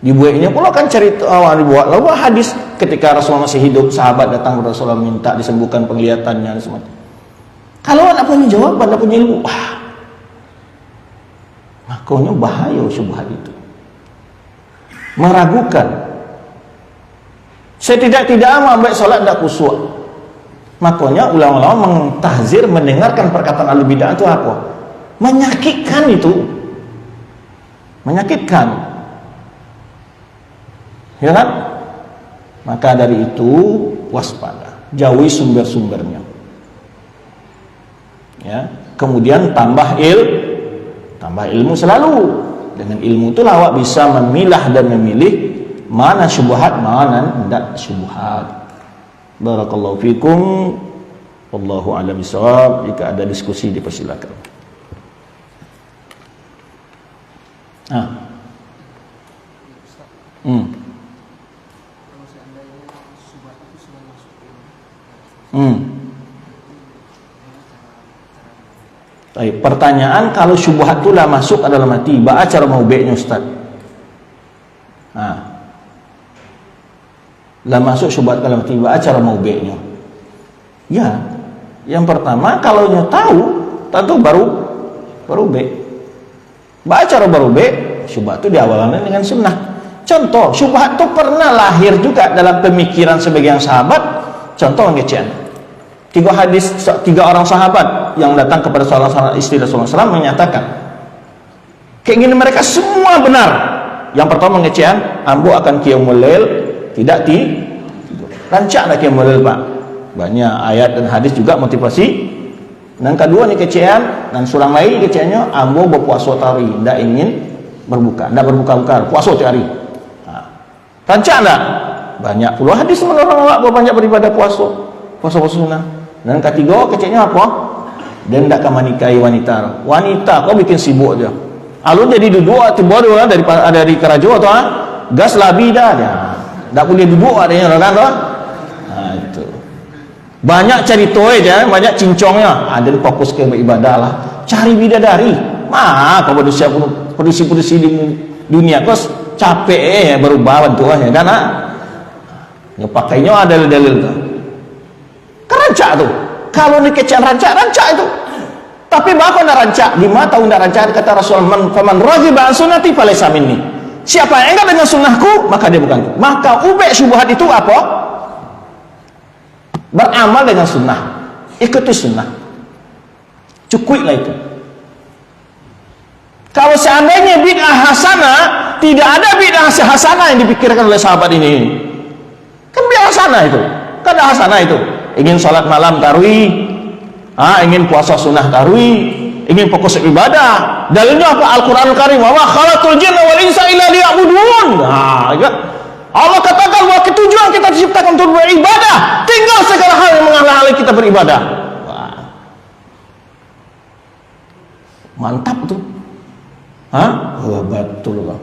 Dibuatnya pula kan cerita awal dibuat lalu hadis ketika Rasulullah masih hidup, sahabat datang kepada Rasulullah minta disembuhkan penglihatannya dan semacam. Kalau anak punya jawaban, anak punya ilmu, makanya bahaya syubhat itu. Meragukan. Setidak-tidak ambil solat tidak khusyuk. Makanya ulama-ulama mentahzir mendengarkan perkataan ahli bid'ah itu apa? Menyakitkan itu. Menyakitkan. Ya kan? Maka dari itu waspada, jauhi sumber-sumbernya. Ya, kemudian tambah ilmu selalu. Dengan ilmu itu awak bisa memilah dan memilih mana syubhat, mana tidak syubhat. Barakallahu fikum. Wallahu a'lam bishawab. Jika ada diskusi dipersilakan. Pertanyaan kalau syubhat itu lah masuk adalah mati, baca cara mau baiknya Ustaz. Lah masuk syubhat kalau mati, baca cara mau baiknya. Ya, yang pertama kalau tahu tentu baru B. Baca baru B, syubhat itu diawalkan dengan sunnah. Contoh, syubhat itu pernah lahir juga dalam pemikiran sebagian sahabat. Contoh ngecean. 3 orang sahabat yang datang kepada salah istri Rasulullah SAW menyatakan keinginan mereka semua benar. Yang pertama ngecean, ambo akan qiyamul lail tidak tidur. Rancaklah qiyamul lail, Pak. Banyak ayat dan hadis juga motivasi. Dan kedua nih kecean, dan surang lain keceannya ambo berpuasa tari, tidak ingin berbuka, tidak berbuka-buka, puasa hari. Rancak enggak? Banyak puluh hadis menolong banyak beribadah puasa sunnah. Dan ketiga keceknya apa? Dan tidak akan menikahi wanita. Wanita kau bikin sibuk aja. Alun jadi duduk tiba dua dari kerajaan atau gas labi dah dia. Tak boleh duduk adanya kan tu. Nah itu. Banyak cari toy aja, banyak cincongnya. Ada fokus ke beribadah lah. Cari bidadari. Mah kau produksi di dunia kau capek berubah bantuannya kan? Ya pakainya ada dalil tu. Rancak tu. Kalau ni kecil rancak itu. Tapi bahkan rancak 5 tahun dah rancak kata Rasul, faman raghiba an sunnati falaysa minni. Siapa yang enggak dengan sunnahku, maka dia bukanku. Maka ubek syubhat itu apa? Beramal dengan sunnah. Ikuti sunnah. Cukuplah itu. Kalau seandainya bid'ah hasanah, tidak ada bid'ah hasanah yang dipikirkan oleh sahabat ini. Kan bid'ah hasanah itu. Kan ada hasanah itu. Ingin sholat malam tarawih, ingin puasa sunnah tarawih, ingin fokus ibadah. Dalilnya apa? Al-Quran Karim. Wa ma khalaqtul jinna wal insa illa liya'budun. Allah katakan bahwa tujuan kita diciptakan untuk beribadah. Tinggal segala hal yang menghalangi kita beribadah. Wah. Mantap tuh. Wah, betul lah.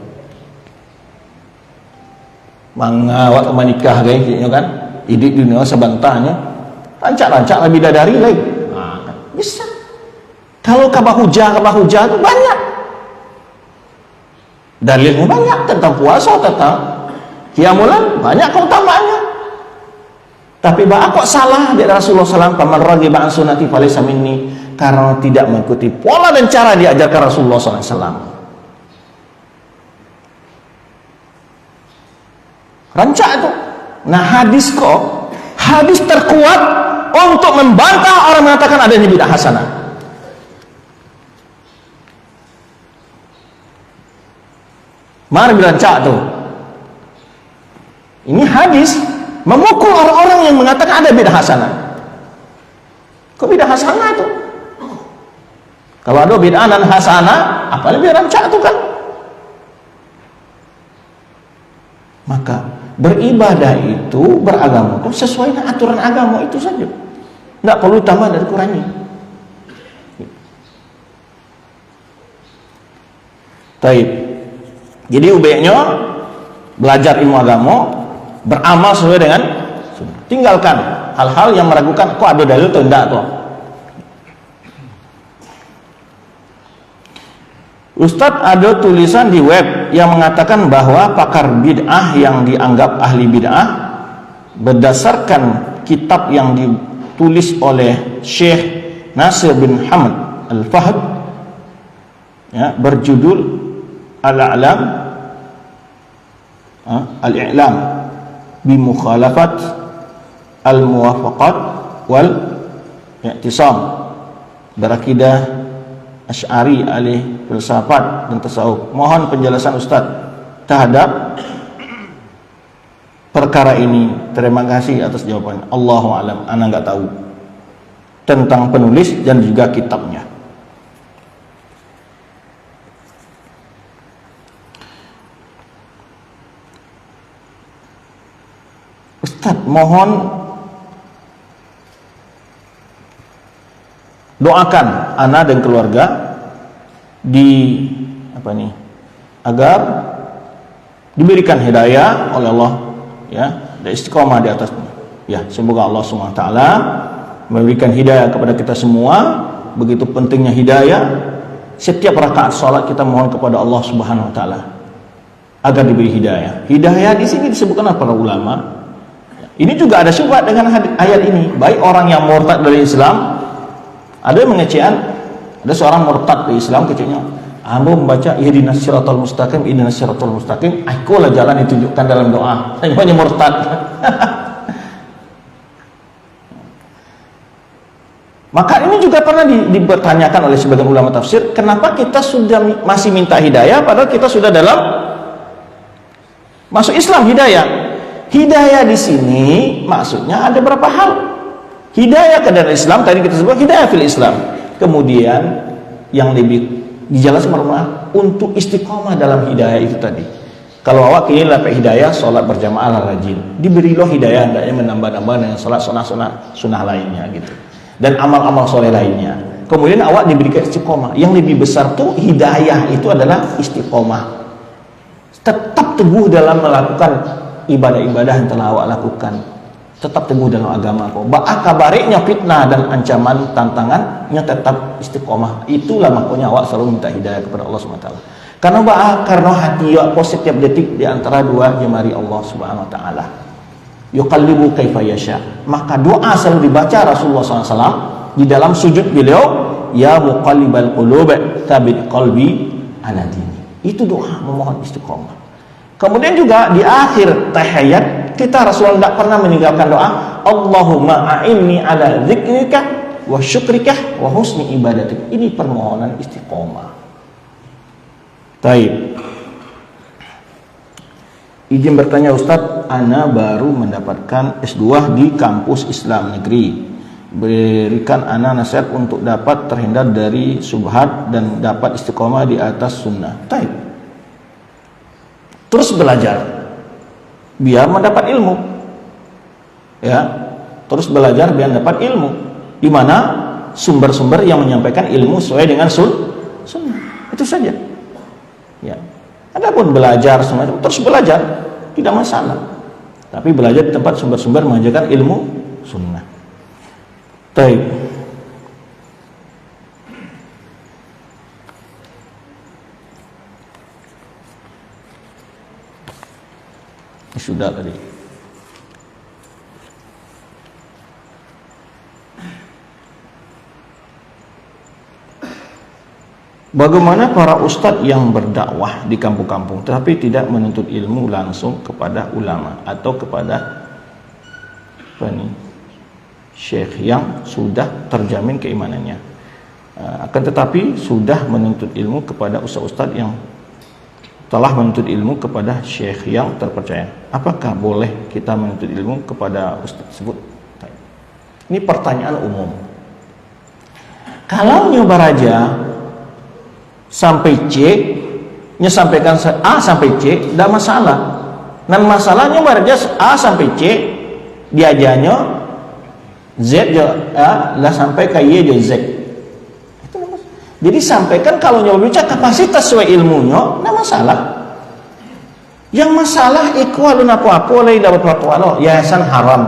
Mangawat menikah kayaknya kan. Hidup dunia sebantahnya. Rancak-rancak bidadari lagi. Bisa. Kalau kabah hujah itu banyak. Dalilnya banyak tentang puasa, tentang qiyamul lail, banyak keutamaannya. Tapi kok salah dari Rasulullah SAW, paman raghiba an sunnati falaysa minni, karena tidak mengikuti pola dan cara diajarkan Rasulullah SAW. Rancak itu. Nah hadis terkuat untuk membantah orang mengatakan adanya bid'ah hasanah. Mari berancak tuh. Ini hadis memukul orang-orang yang mengatakan ada bid'ah hasanah. Kok bid'ah hasanah tuh? Kalau ada bid'ah dan hasanah, apalagi berancak tuh kan? Maka beribadah itu, beragama itu sesuai dengan aturan agama itu saja. Tidak perlu tambah dan kurangi. Taib. Jadi ubeknya belajar ilmu agama, beramal sesuai dengan tinggalkan hal-hal yang meragukan kok ada dalil atau tidak tuh. Ustadz, ada tulisan di web yang mengatakan bahwa pakar bid'ah yang dianggap ahli bid'ah berdasarkan kitab yang ditulis oleh Syekh Nasir bin Hamad Al-Fahd ya, berjudul Al-A'lam Al-I'lam bimukhalafat Al-Muwafaqat wal I'tisam berakidah Asy'ari ahli filsafat dan tasawuf. Mohon penjelasan Ustaz terhadap perkara ini. Terima kasih atas jawabannya. Allahu a'lam. Ana enggak tahu tentang penulis dan juga kitabnya. Ustaz, mohon doakan ana dan keluarga agar diberikan hidayah oleh Allah ya, dan istiqomah di atasnya. Ya, semoga Allah SWT memberikan hidayah kepada kita semua. Begitu pentingnya hidayah. Setiap rakaat salat kita mohon kepada Allah Subhanahu wa taala agar diberi hidayah. Hidayah di sini disebutkan oleh para ulama Ini juga ada syubhat dengan ayat ini. Baik orang yang murtad dari Islam, ada yang mengecewakan, ada seorang murtad dari Islam kecilnya, ambo membaca ihdinas siratal mustaqim, ihdinas siratal mustaqim, akulah jalan ditunjukkan dalam doa. Hanya murtad. Maka ini juga pernah dipertanyakan oleh sebagian ulama tafsir, kenapa kita sudah masih minta hidayah padahal kita sudah dalam masuk Islam hidayah. Hidayah di sini maksudnya ada berapa hal. Hidayah ke dalam Islam tadi kita sebut hidayah fil Islam. Kemudian yang lebih dijelaskan untuk istiqomah dalam hidayah itu tadi. Kalau awak kini dapat hidayah sholat berjamaah rajin, diberi lo hidayah hendaknya menambah-nambah dengan sholat sunnah lainnya gitu. Dan amal-amal soleh lainnya. Kemudian awak diberikan istiqomah. Yang lebih besar tuh hidayah itu adalah istiqomah. Tetap teguh dalam melakukan ibadah-ibadah yang telah awak lakukan, tetap teguh dalam agama kau. Kabarnya fitnah dan ancaman tantangannya tetap istiqomah. Itulah makanya awak selalu minta hidayah kepada Allah SWT. Karena hati awak setiap detik di antara dua jemari Allah SWT. Yuqallibu kaifa yasha. Maka doa selalu dibaca Rasulullah SAW di dalam sujud beliau, ya muqallibal qulub tsabbit qalbi ala dini. Itu doa memohon istiqomah. Kemudian juga di akhir tahiyat kita Rasulullah tidak pernah meninggalkan doa Allahumma a'inni ala dzikrika wa syukrika wa husni ibadatik. Ini permohonan istiqomah. Baik. Izin bertanya Ustadz, ana baru mendapatkan S2 di kampus Islam negeri. Berikan ana nasihat untuk dapat terhindar dari subhat dan dapat istiqomah di atas sunnah. Baik. Terus belajar biar mendapat ilmu, ya. Terus belajar biar dapat ilmu. Di mana sumber-sumber yang menyampaikan ilmu sesuai dengan sunnah. Itu saja. Ya. Adapun belajar semacam terus belajar tidak masalah. Tapi belajar di tempat sumber-sumber mengajarkan ilmu sunnah. Baik. Sudah tadi. Bagaimana para ustadz yang berdakwah di kampung-kampung tetapi tidak menuntut ilmu langsung kepada ulama atau kepada syekh yang sudah terjamin keimanannya, akan tetapi sudah menuntut ilmu kepada ustadz-ustadz yang telah menuntut ilmu kepada syekh yang terpercaya. Apakah boleh kita menuntut ilmu kepada ustaz tersebut? Ini pertanyaan umum. Kalau nyoba raja sampai C, nyampaikan A sampai C, tidak masalah. Dan masalahnya nyoba raja A sampai C, diajarnya Z lah sampai ke Y Z. Jadi sampaikan kalau nyoba bicara kapasitas sesuai ilmunya, tidak masalah. Yang masalah ikhwalun apa oleh dapat fatwa yayasan haram.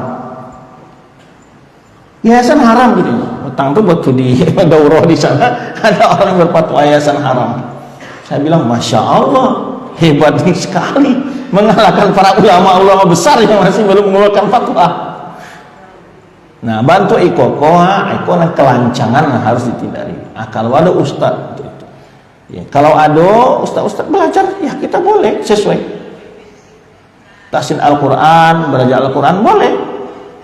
Yayasan haram gitu. Utang tuh waktu di daurah di sana ada orang berfatwa yayasan haram. Saya bilang masya Allah hebat sekali mengalahkan para ulama-ulama besar yang masih belum mengeluarkan fatwa. Nah, bantu iko kelancangan harus ditindari. Kalau ada ustaz itu. Ya, kalau ada ustaz belajar, ya kita boleh sesuai. Tahsin Al-Quran, belajar Al-Quran boleh.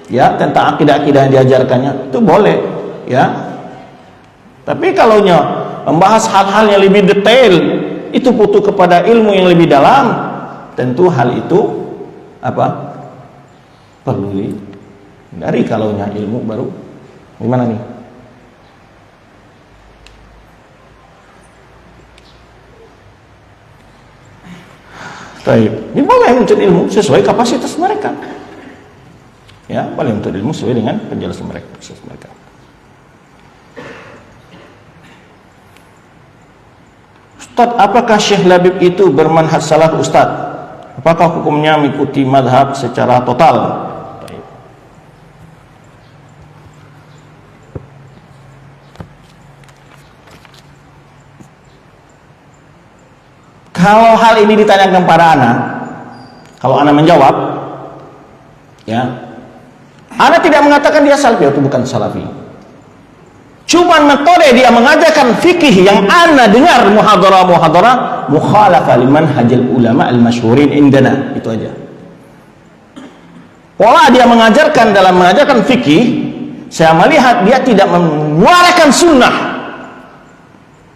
Ya, tentang akidah-akidah yang diajarkannya itu boleh. Ya. Tapi kalau membahas hal-hal yang lebih detail, itu butuh kepada ilmu yang lebih dalam. Tentu hal itu perlu dari kalaunya ilmu baru gimana nih? Baik, ini boleh menuntut ilmu sesuai kapasitas mereka. Ya, boleh menuntut ilmu sesuai dengan penjelasan mereka, kapasitas mereka. Ustaz, apakah Syekh Labib itu bermanhaj salaf Ustaz? Apakah hukumnya mengikuti madhab secara total? Kalau hal ini ditanyakan kepada anak, kalau anak menjawab, ya, Ana tidak mengatakan dia salafi atau bukan salafi. Cuman metode dia mengajarkan fikih yang ana dengar muhadharah mukhalafah liman hajal ulama al-masyhurin indana, itu aja. Pola dia mengajarkan dalam mengajarkan fikih, saya melihat dia tidak menyuarakan sunnah.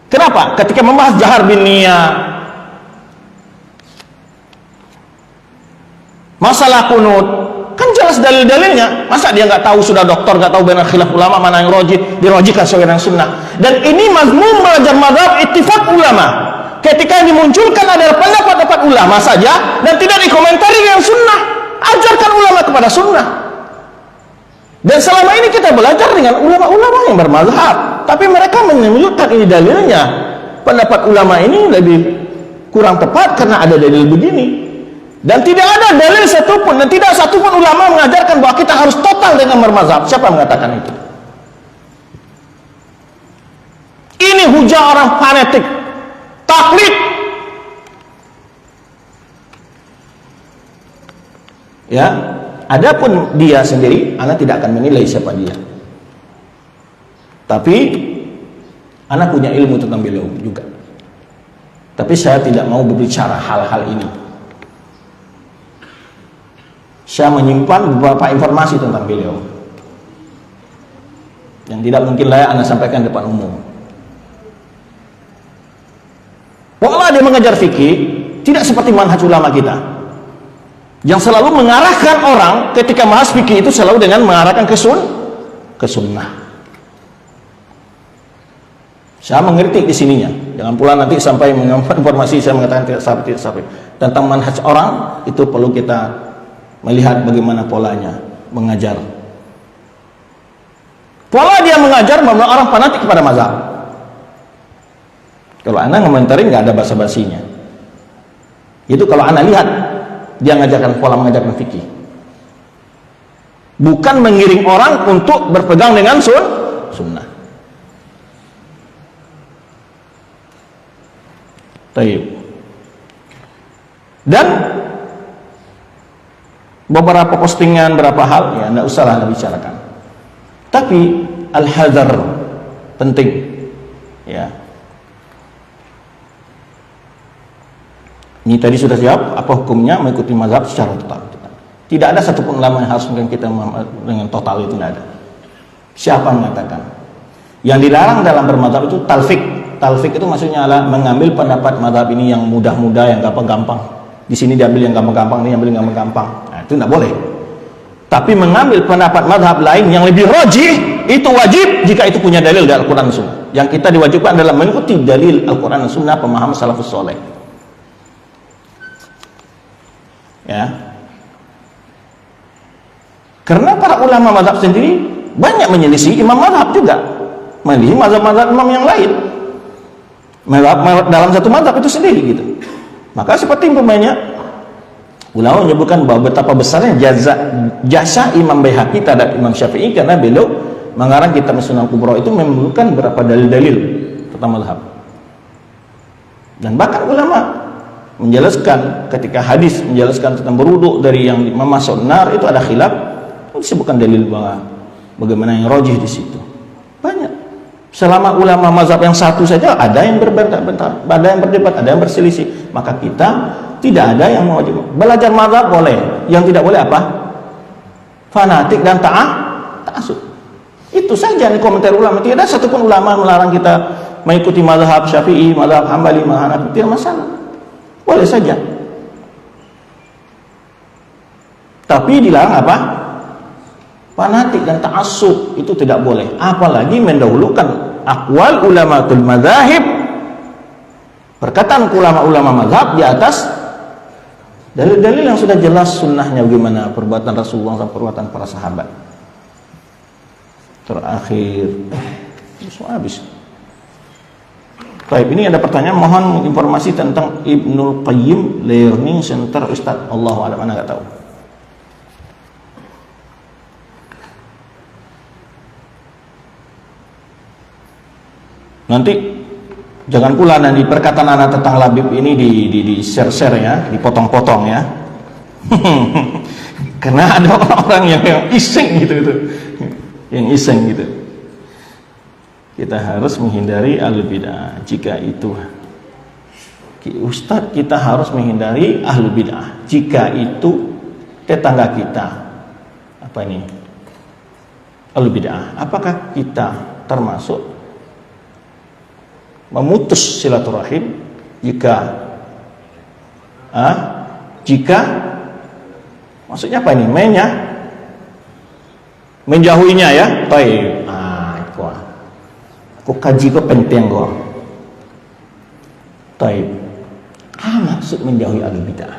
Kenapa? Ketika membahas jahar bin niyah, masalah kunut, kan jelas dalil-dalilnya. Masa dia nggak tahu, sudah doktor nggak tahu benar khilaf ulama mana yang dirojihkan sesuai dengan sunnah. Dan ini mazmum belajar mazhab ittifaq ulama. Ketika yang dimunculkan adalah pendapat-pendapat ulama saja dan tidak dikomentari dengan sunnah. Ajarkan ulama kepada sunnah. Dan selama ini kita belajar dengan ulama-ulama yang bermazhab, tapi mereka menyebutkan ini dalilnya. Pendapat ulama ini lebih kurang tepat karena ada dalil begini. Dan tidak ada dalil satupun, dan tidak satupun ulama mengajarkan bahwa kita harus total dengan bermazhab. Siapa yang mengatakan itu? Ini hujah orang fanatik, taklid. Ya, adapun dia sendiri, ana tidak akan menilai siapa dia. Tapi ana punya ilmu tentang beliau juga. Tapi saya tidak mau berbicara hal-hal ini. Saya menyimpan beberapa informasi tentang beliau yang tidak mungkin layak anda sampaikan depan umum. Pola dia mengajar fikih tidak seperti manhaj ulama kita yang selalu mengarahkan orang ketika bahas fikih itu selalu dengan mengarahkan ke sunnah. Saya mengkritik di sininya. Jangan pula nanti sampai menyampaikan informasi saya mengatakan tidak sampai. Tentang manhaj orang itu perlu kita melihat bagaimana polanya mengajar. Pola dia mengajar membuat orang fanatik kepada mazhab. Kalau anda ngomentarin nggak ada basa-basinya. Itu kalau anda lihat dia mengajarkan pola mengajarkan fikih. Bukan mengiring orang untuk berpegang dengan sunnah. Tayyib. Dan beberapa postingan, berapa hal ya enggak usahlah anda bicarakan. Tapi al-hadar penting ya. Ini tadi sudah siap apa hukumnya mengikuti mazhab secara total. Tidak ada satupun ulama yang harus kita dengan total, itu tidak ada. Siapa yang mengatakan? Yang dilarang dalam bermazhab itu talfik. Talfik itu maksudnya adalah mengambil pendapat mazhab ini yang mudah-mudah, yang gampang-gampang. Di sini diambil yang gampang-gampang, ini ambil yang gampang-gampang. Nah, itu tidak boleh. Tapi mengambil pendapat mazhab lain yang lebih rajih itu wajib jika itu punya dalil dari Al-Quran dan Sunnah. Yang kita diwajibkan adalah mengikuti dalil Al-Quran dan Sunnah pemahaman salafus soleh. Ya. Karena para ulama mazhab sendiri banyak menyelisih imam mazhab juga, menyelisih mazhab-mazhab imam yang lain. Mazhab dalam satu mazhab itu sendiri gitu. Maka seperti umpamanya ulama menyebutkan bahwa betapa besarnya jasa Imam Baihaqi terhadap Imam Syafi'i karena beliau mengarang kitab Sunan Kubra itu menyebutkan beberapa dalil-dalil tentang mazhab. Dan bahkan ulama menjelaskan ketika hadis menjelaskan tentang berwudu dari yang memasuk nar itu ada khilaf, disebutkan dalil bahwa bagaimana yang rajih di situ. Banyak. Selama ulama mazhab yang satu saja ada yang berbantah-bantah, ada yang berdebat, ada yang berselisih, maka kita tidak ada yang mewajib. Belajar mazhab boleh, yang tidak boleh apa? Fanatik dan ta'assub. Itu saja nih komentar ulama. Tidak ada satupun ulama melarang kita mengikuti mazhab Syafi'i, mazhab Hambali, mazhab Hanafi, tidak masalah. Boleh saja. Tapi dilarang apa? Fanatik dan ta'assub, itu tidak boleh. Apalagi mendahulukan aqwal ulamatul madzahib, perkataan ulama-ulama mazhab di atas dalil-dalil yang sudah jelas sunnahnya bagaimana perbuatan Rasulullah dan perbuatan para sahabat. Terakhir habis. Baik, ini ada pertanyaan, mohon informasi tentang Ibnul Qayyim Learning Center Ustaz. Allahu a'lam, mana enggak tahu. Nanti jangan pula nanti perkataan anak tentang Labib ini di share-share ya, dipotong-potong ya. Karena ada orang-orang yang iseng gitu, yang iseng gitu. Kita harus menghindari ahlul bid'ah. Jika itu Ustadz, kita harus menghindari ahlul bid'ah jika itu tetangga kita ahlul bid'ah. Apakah kita termasuk memutus silaturahim jika maksudnya apa ini? Menjauhinya ya. Baik. Aku kaji kok penting kok. Baik. Maksud menjauhi ahlul bid'ah.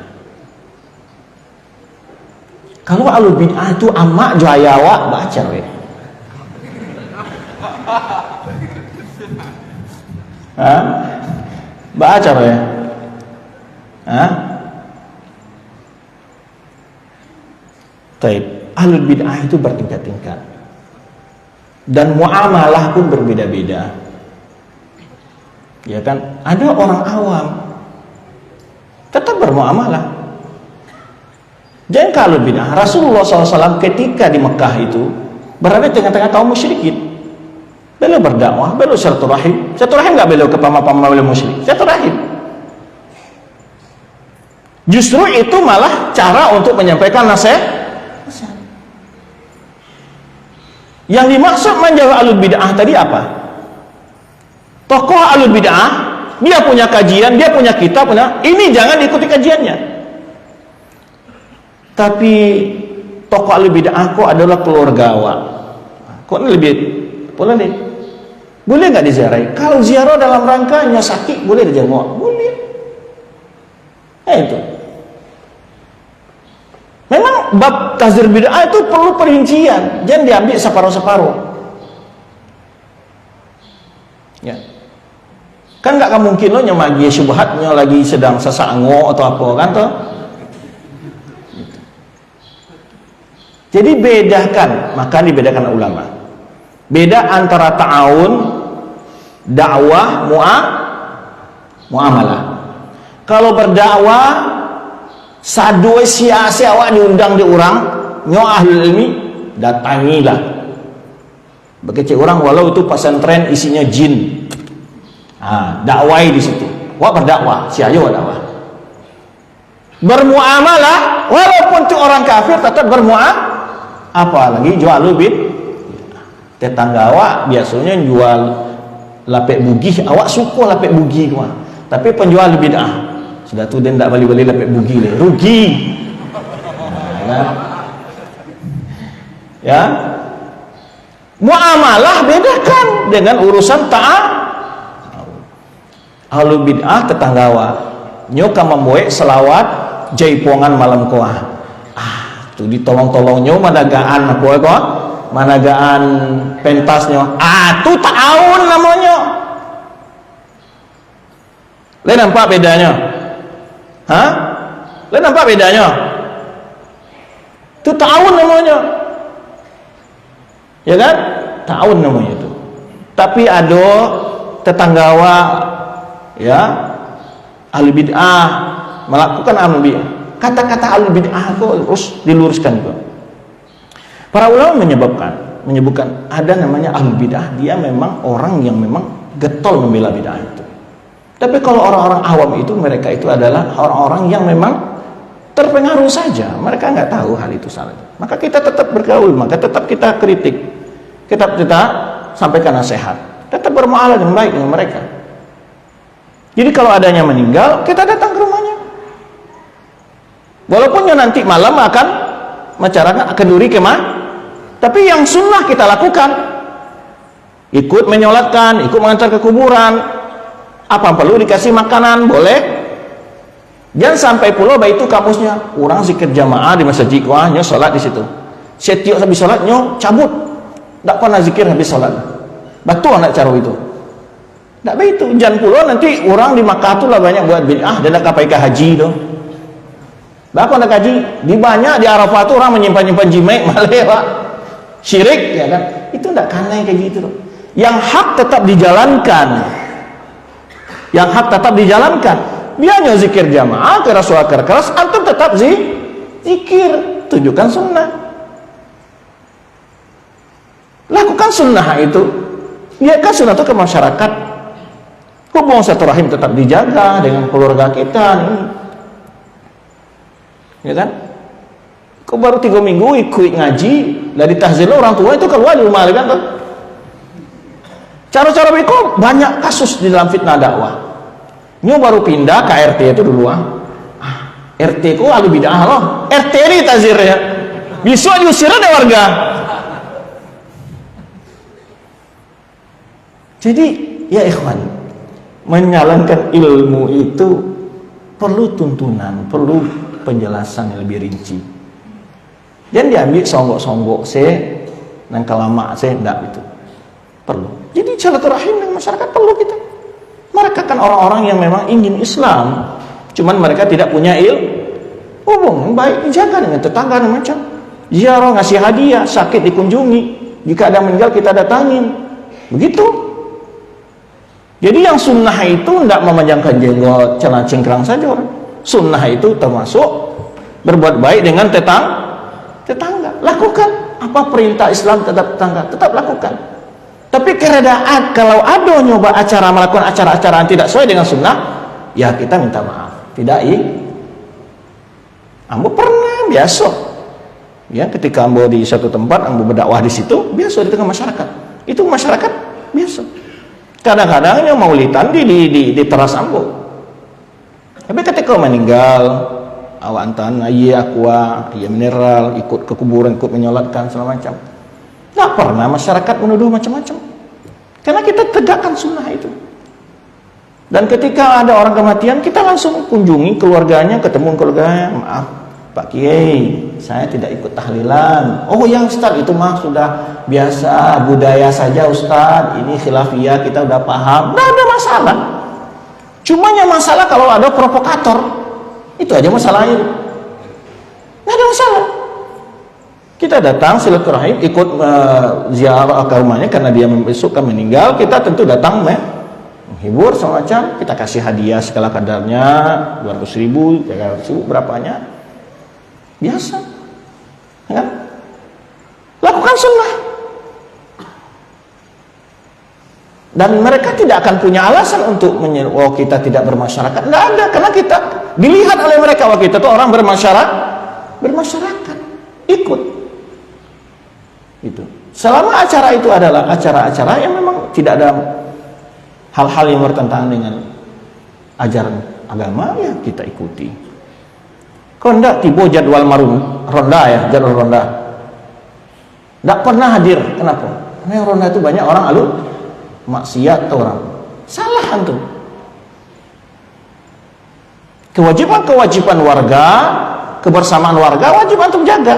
Kalau ahlul bid'ah itu amak jayawa baca weh. Baca weh. Baik. Ahlul bid'ah itu bertingkat-tingkat. Dan muamalah pun berbeda-beda. Ya kan? Ada orang awam tetap bermuamalah. Jangan kalau bid'ah. Rasulullah SAW ketika di Mekah itu berada di tengah-tengah kaum musyrikin. Beliau berdakwah, beliau silaturahim. Silaturahim nggak beliau ke pama-pama beliau musyrik. Silaturahim. Justru itu malah cara untuk menyampaikan nasihat. Yang dimaksud menjauhi ahlul bid'ah tadi apa? Tokoh ahlul bid'ah, dia punya kajian, dia punya kitab, ini jangan diikuti kajiannya. Tapi tokoh ahlul bid'ah kok adalah keluargawan. Kok ini lebih boleh nih? Boleh nggak diziarahi? Kalau ziarah dalam rangkanya sakit, boleh dijenguk? Boleh. Itu. Memang bab tazir bid'ah itu perlu perincian, jangan diambil separuh-separuh. Ya. Kan nggak mungkin lo nyamagi syubhatnya lagi sedang sesango atau apa kan toh. Jadi bedakan, maka dibedakan ulama. Beda antara ta'awun, dakwah, muamalah. Kalau berdakwah sadue sia-sia awak diundang di orang nyo ahlul ilmi, datangilah. Bekecek orang walau itu pesantren isinya jin. Dakwai di situ. Wak berdakwah, siayo dakwah. Bermuamalah walaupun itu orang kafir tetap bermuamalah. Apalagi jual bid. Tetangga awak biasanya jual lapek bugih, awak suka lapek bugih mah. Tapi penjual bid'ah sudah tu dia tak balik-balik lapek bugi le, rugi. Ya. Muamalah bedakan dengan urusan ta'awun. Ahlul bid'ah tetanggawa. Nyo ka membuat selawat jaipongan malam kuah. Tu ditolong-tolong nyo managaan apa kok? Managaan pentasnya. Tu ta'awun namanya. Le nampak bedanya? Le nampak bedanya? Itu ta'awun namanya. Ya kan? Ta'awun namanya itu. Tapi ada tetanggawa ya ahli bid'ah melakukan ahlul bid'ah. Kata-kata ahlul bid'ah itu harus diluruskan juga. Para ulama menyebutkan ada namanya ahlul bid'ah, dia memang orang yang memang getol membela bid'ah itu. Tapi kalau orang-orang awam itu, mereka itu adalah orang-orang yang memang terpengaruh saja. Mereka nggak tahu hal itu salah. Maka kita tetap bergaul, maka tetap kita kritik, kita sampaikan nasihat, tetap bermuamalah dengan baik dengan mereka. Jadi kalau adanya meninggal, kita datang ke rumahnya. Walaupun nanti malam akan masyarakat akan duri kemah, tapi yang sunnah kita lakukan, ikut menyolatkan, ikut mengantar ke kuburan. Apa perlu dikasih makanan boleh. Jangan sampai pula baik itu kamusnya orang zikir jamaah di masjid kuahnya sholat di situ. Setiap habis sholatnya cabut, tak pernah zikir habis sholat. Betul anak cara itu. Tak baik itu. Jangan pula nanti orang di Makkah tu lah banyak buat bid'ah dan nak kapai ke haji tu. Bapa nak haji di banyak di Arafah tu orang menyimpan jimat malih pak. Syirik ya kan. Itu tak kanai kayak gitu. Yang hak tetap dijalankan. Yang hak tetap dijalankan. Biarnya zikir jamaah keras suara keras, antum tetap zikir. tunjukkan sunnah. Lakukan sunnah itu. Biarkan sunnah itu ke masyarakat. Hubungan silaturahim tetap dijaga dengan keluarga kita nih. Ya kan? Kau baru 3 minggu ikut ngaji, dari tahzir orang tua itu keluar di rumah kan? Cara-cara berikut banyak kasus di dalam fitnah dakwah. Nyo baru pindah ke RT itu dulu RT ku ahli bid'ah loh. RT ini tahzir ya. Bisa diusir ada warga. Jadi ya ikhwan, menjalankan ilmu itu perlu tuntunan, perlu penjelasan yang lebih rinci. Jangan diambil songgok-songgok dan kelama enggak itu. Perlu. Jadi silaturahim dengan masyarakat perlu kita. Mereka kan orang-orang yang memang ingin Islam, cuman mereka tidak punya hubungan baik, dijaga dengan tetangga dan macam. Ziarah, ngasih hadiah, sakit dikunjungi, jika ada meninggal kita datangin. Begitu. Jadi yang sunnah itu tidak memanjangkan jenggot, celana cingkrang saja orang. Sunnah itu termasuk berbuat baik dengan tetangga. Lakukan apa perintah Islam tetap tetangga, tetap lakukan. Tapi keredaan kalau ada nyoba melakukan acara-acara yang tidak sesuai dengan sunnah, ya kita minta maaf. Tidak ambo pernah biasa. Ya, ketika ambo di satu tempat, ambo berdakwah di situ, biasa di tengah masyarakat. Itu masyarakat biasa. Kadang-kadang yang maulidan di teras ambo. Tapi ketika meninggal, awantan, aqua, mineral, ikut ke kuburan, ikut menyolatkan segala macam. Tidak pernah masyarakat menuduh macam-macam. Karena kita tegakkan sunnah itu. Dan ketika ada orang kematian, kita langsung kunjungi keluarganya, ketemu keluarganya. Maaf, Pak Kiai, saya tidak ikut tahlilan. Oh ya Ustaz, itu mah sudah biasa, budaya saja Ustaz. Ini khilafiyah, kita udah paham. Tidak ada masalah. Cuma yang masalah kalau ada provokator. Itu aja masalahnya. Tidak ada masalah. Kita datang silaturahim, ikut ziarah ke rumahnya karena dia besok kan meninggal. Kita tentu datang menghibur semacam, kita kasih hadiah segala kadarnya, 200.000, 300.000, berapanya. Biasa. Ya? Lakukan sunnah. Dan mereka tidak akan punya alasan untuk kita tidak bermasyarakat. Tidak ada, karena kita dilihat oleh mereka bahwa kita itu orang bermasyarakat. Ikut. Itu. Selama acara itu adalah acara-acara yang memang tidak ada hal-hal yang bertentangan dengan ajaran agama, ya kita ikuti. Kalau enggak tiba jadwal ronda ya, jadwal ronda. Enggak pernah hadir. Kenapa? Karena yang ronda itu banyak orang maksiat orang. Salah antum. Kewajiban warga, kebersamaan warga wajib antum jaga.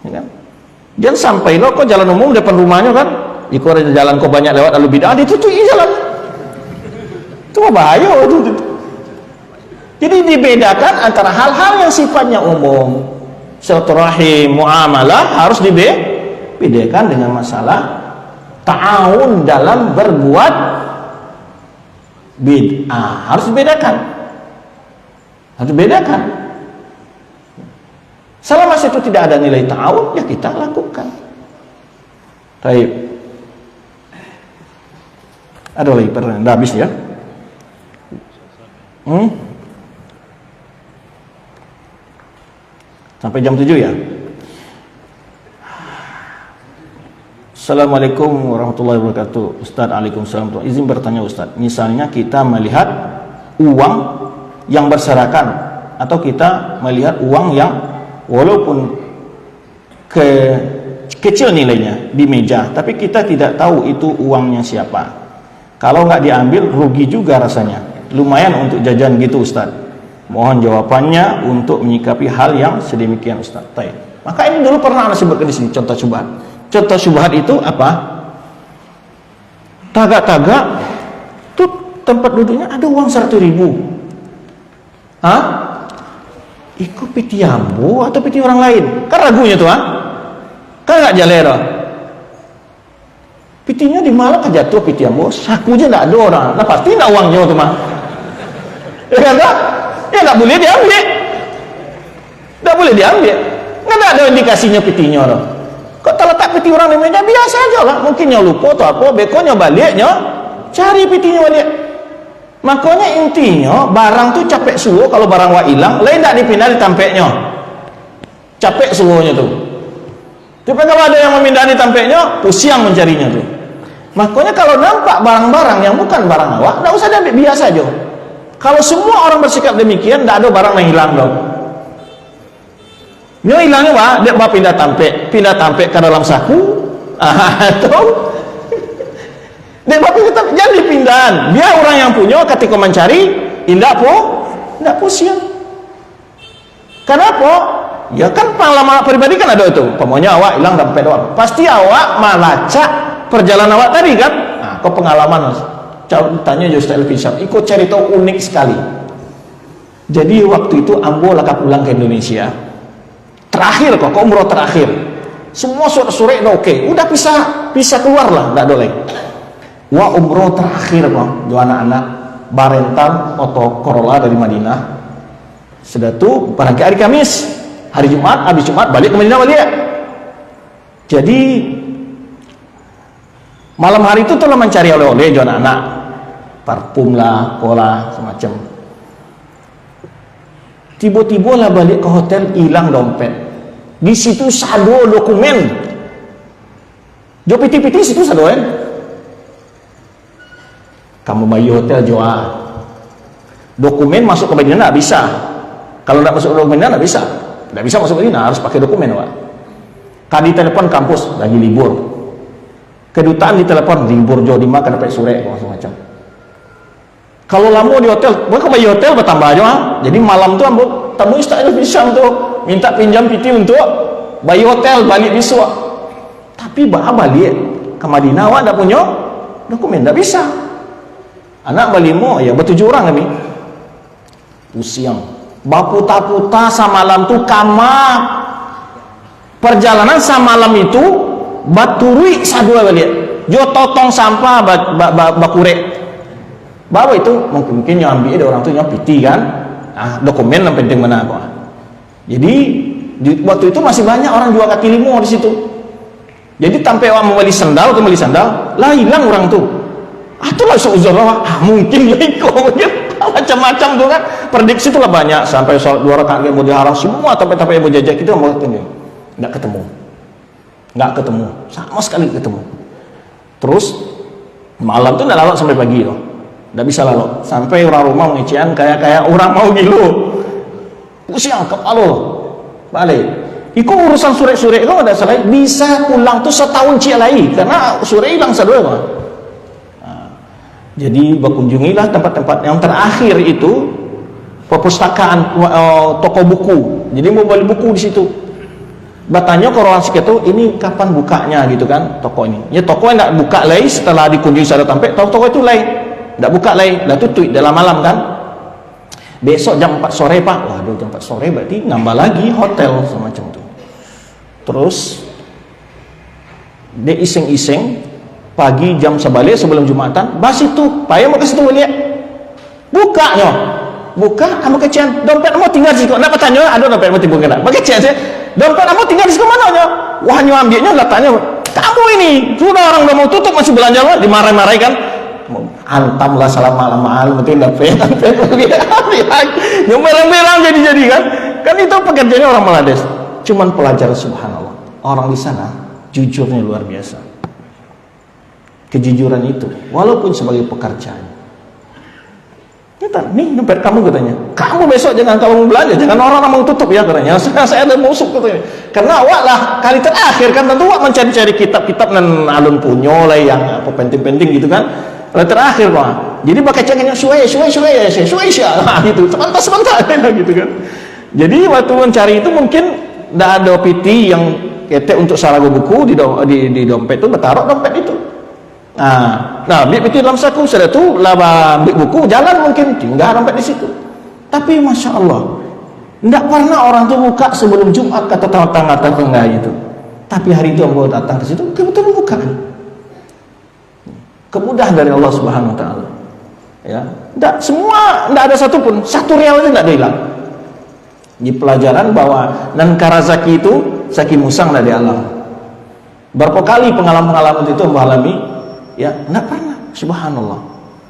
Ya kan? Jangan sampai lo kok jalan umum depan rumahnya kan, jika ada jalan kok banyak lewat lalu bid'ah ditutupi jalan. Itu bahaya itu. Jadi dibedakan antara hal-hal yang sifatnya umum, silaturahim, muamalah harus dibedakan dengan masalah ta'awun dalam berbuat bid'ah. Harus dibedakan. Harus dibedakan. Selama itu tidak ada nilai ta'awun, ya kita lakukan. Baik. Ada lagi pertanyaan, dah habis ya. Sampai jam 7 ya. Assalamualaikum warahmatullahi wabarakatuh. Ustaz, Waalaikumsalam. Izin bertanya Ustaz, misalnya kita melihat uang yang berserakan, atau kita melihat uang yang walaupun kecil nilainya di meja, tapi kita tidak tahu itu uangnya siapa. Kalau nggak diambil rugi juga rasanya. Lumayan untuk jajan gitu Ustaz. Mohon jawabannya untuk menyikapi hal yang sedemikian Ustaz. Maka ini dulu pernah Anda sebutkan di sini contoh syubhat. Contoh syubhat itu apa? Tagak-tagak tuh tempat duduknya ada uang 100.000. Hah? Ikut piti ambo atau piti orang lain? Kan ragunya tuh, kan nggak jalera. Pitinya di mana jatuh piti ambo, sakunya nggak ada orang. Nah pasti nggak uangnya tuh mah. Ya kan? Ya nggak boleh diambil. nggak boleh diambil. Nggak ada indikasinya pitinya loh. Kok terletak piti orang di meja biasa aja lah. Mungkin nyo lupa atau apa, bekonya baliknya cari pitinya balik. Makanya intinya barang tuh capek suwo kalau barang wa hilang, lain tak dipindah ditampeknya. Capek suwonya tuh. Tapi kalau ada yang memindah ditampeknya, pusing mencarinya tuh. Makanya kalau nampak barang-barang yang bukan barang awak, tak usah diambil, biasa aja. Kalau semua orang bersikap demikian, tak ada barang yang hilang dong. Dia hilangnya apa? Dia mau pindah tampek ke dalam saku, atau dia mau pindah tampek, jangan dipindahan. Dia orang yang punya ketika mencari, tidak pusing. Kenapa? Ya kan pengalaman pribadi kan ada itu. Pokoknya awak hilang dompet doang. Pasti awak melacak perjalanan awak tadi kan. Nah, kok pengalaman mas? Tanya Ustaz Elfisam, ikut cerita unik sekali. Jadi waktu itu ambo laka pulang ke Indonesia. Terakhir kok umroh terakhir. Semua sore-sore udah oke. Udah bisa keluar lah, enggak boleh. Wah umroh terakhir kok, dua anak-anak barental Oto Corolla dari Madinah. Sudah tuh barangkali hari Kamis, hari Jumat, habis Jumat balik ke Madinah balik. Jadi malam hari itu telah mencari oleh-oleh dua anak-anak, parfum lah, cola semacam. Tiba-tiba lah balik ke hotel, hilang dompet. Di situ sado dokumen. Jo piti-piti situ sado kan. Kamu bayi hotel joa. Dokumen masuk ke Madinah enggak bisa. Kalau enggak masuk ke Madinah enggak bisa. Enggak bisa masuk ke Madinah, harus pakai dokumen, Pak. Kadi telepon kampus lagi libur. Kedutaan ditelepon libur jo 5 kan dapat sore macam-macam. Kalau lama di hotel, bukan bayi hotel bertambah aja. Jadi malam tu ambo tamu Ustaz Elfisam tu minta pinjam piti untuk bayi hotel balik besok. Tapi balik ke Madinah awak tak punya dokumen, tak bisa. Anak balimo ya bertujuh orang kami. Pusing. Baputa-puta samalam tu kamar. Perjalanan samalam itu baturui sadua balik. Jo totong sampah bakurek. Bawa itu mungkin yang ambil ada orang tu yang piti kan. Dokumen yang penting mana kok. Jadi waktu itu masih banyak orang jual kaki limo di situ. Jadi sampai orang membeli sandal, lah hilang orang tu. Itulah seuzur mungkin ikut macam-macam tu kan. Prediksi itulah banyak sampai sholat 2 rakaat yang mau diharam semua tapi yang mau jajak kita mau ketemu. Enggak ketemu. Sama sekali ketemu. Terus malam tu enggak lalu sampai pagi loh. Enggak bisa lalu. Sampai orang rumah mengician kayak orang mau gilu. Pusing kepala balik. Iku urusan sore-sore kalau ada salah bisa pulang tuh setahun cia lagi karena sore hilang sadua. Jadi berkunjungilah tempat-tempat yang terakhir itu perpustakaan toko buku. Jadi mau beli buku di situ. Bertanya ke orang sekitar ini kapan bukanya gitu kan toko ini. Ya toko yang enggak buka lagi setelah dikunjungi sada tampek, toko itu lagi enggak buka lagi, dah tutup dalam malam kan. Besok jam 4 sore Pak. Waduh jam 4 sore berarti nambah lagi hotel semacam itu. Terus dia iseng-iseng pagi jam sebalik sebelum Jumatan bas itu payah mau ke situ balik bukanya kamu kecian dompet kamu tinggal di situ nak bertanya ada dompet kamu timbul kena kecian saya dompet kamu tinggal di situ mananya wah nyo ambilnya lah tanya kamu ini sudah orang udah mau tutup masih belanja lo dimarah-marahi kan antam lah salam malam betul dompet yang berang-berang jadi kan itu pekerjaannya orang Malades cuman pelajar subhanallah orang di sana jujurnya luar biasa. Kejujuran itu walaupun sebagai pekerjaan nih dompet kamu katanya kamu besok jangan kalau mau belanja jangan orang mau tutup ya katanya saya ada musuh katanya karena awak lah kali terakhir kan tentu awak mencari-cari kitab-kitab dan alun punyo lah yang apa penting-penting gitu kan kali terakhir Pak jadi pakai cengkehnya suai gitu sebentar gitu kan jadi waktu mencari itu mungkin tidak ada piti yang ketek untuk sarago buku di dompet itu bertaruh dompet itu. Nah, ambil piti dalam saku, sudah tu lah ambil buku, jalan mungkin tinggal dompet di situ. Tapi masya Allah, tidak pernah orang tu buka sebelum Jumat kata tangga itu. Tapi hari itu aku datang ke situ, kebetulan buka. Kemudahan dari Allah Subhanahu Wa Taala. Ya, tidak semua, tidak ada satupun, satu rial itu tidak ada hilang. Di pelajaran bahwa nankara zaki itu zaki musang dari alam. Berapa kali pengalaman-pengalaman itu mengalami, ya, enggak pernah. Subhanallah.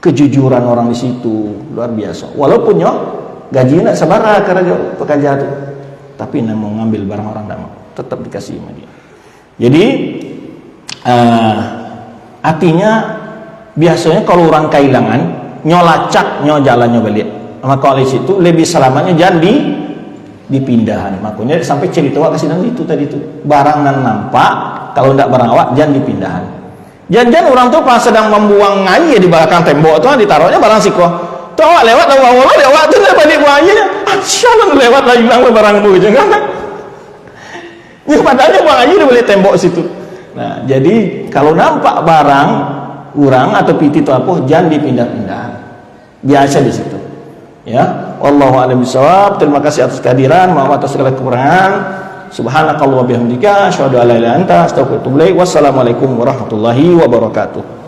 Kejujuran orang di situ luar biasa. Walaupun yo gajinya enggak sabara karena pekerja itu, tapi enggak mau ngambil barang orang, enggak mau, tetap dikasih sama dia. Jadi artinya biasanya kalau orang kehilangan nyolacak jalannya balik, maka oleh situ lebih selamatnya jangan dipindahan. Makanya sampai cerita wak kasih itu tadi itu barang nan nampak, kalau tidak barang awak jangan dipindahan. Jangan orang tuh pas sedang membuang air di belakang tembok tuh ditaruhnya barang siko. Tuh awak lewat lewat tuh balik buang airnya. Asyallah lewat lagi hilang barangmu jangan. Ya padahal buang air di balik tembok situ. Nah, jadi kalau nampak barang urang atau piti itu apa jangan dipindah-pindah. Biasa di situ. Ya, wallahu a'lam bishawab. Terima kasih atas kehadiran, maaf atas segala kekurangan. Subhanakallah wa bihamdika asyhadu an la ilaha illa anta astaghfiruka wa atubu ilaik. Wassalamualaikum warahmatullahi wabarakatuh.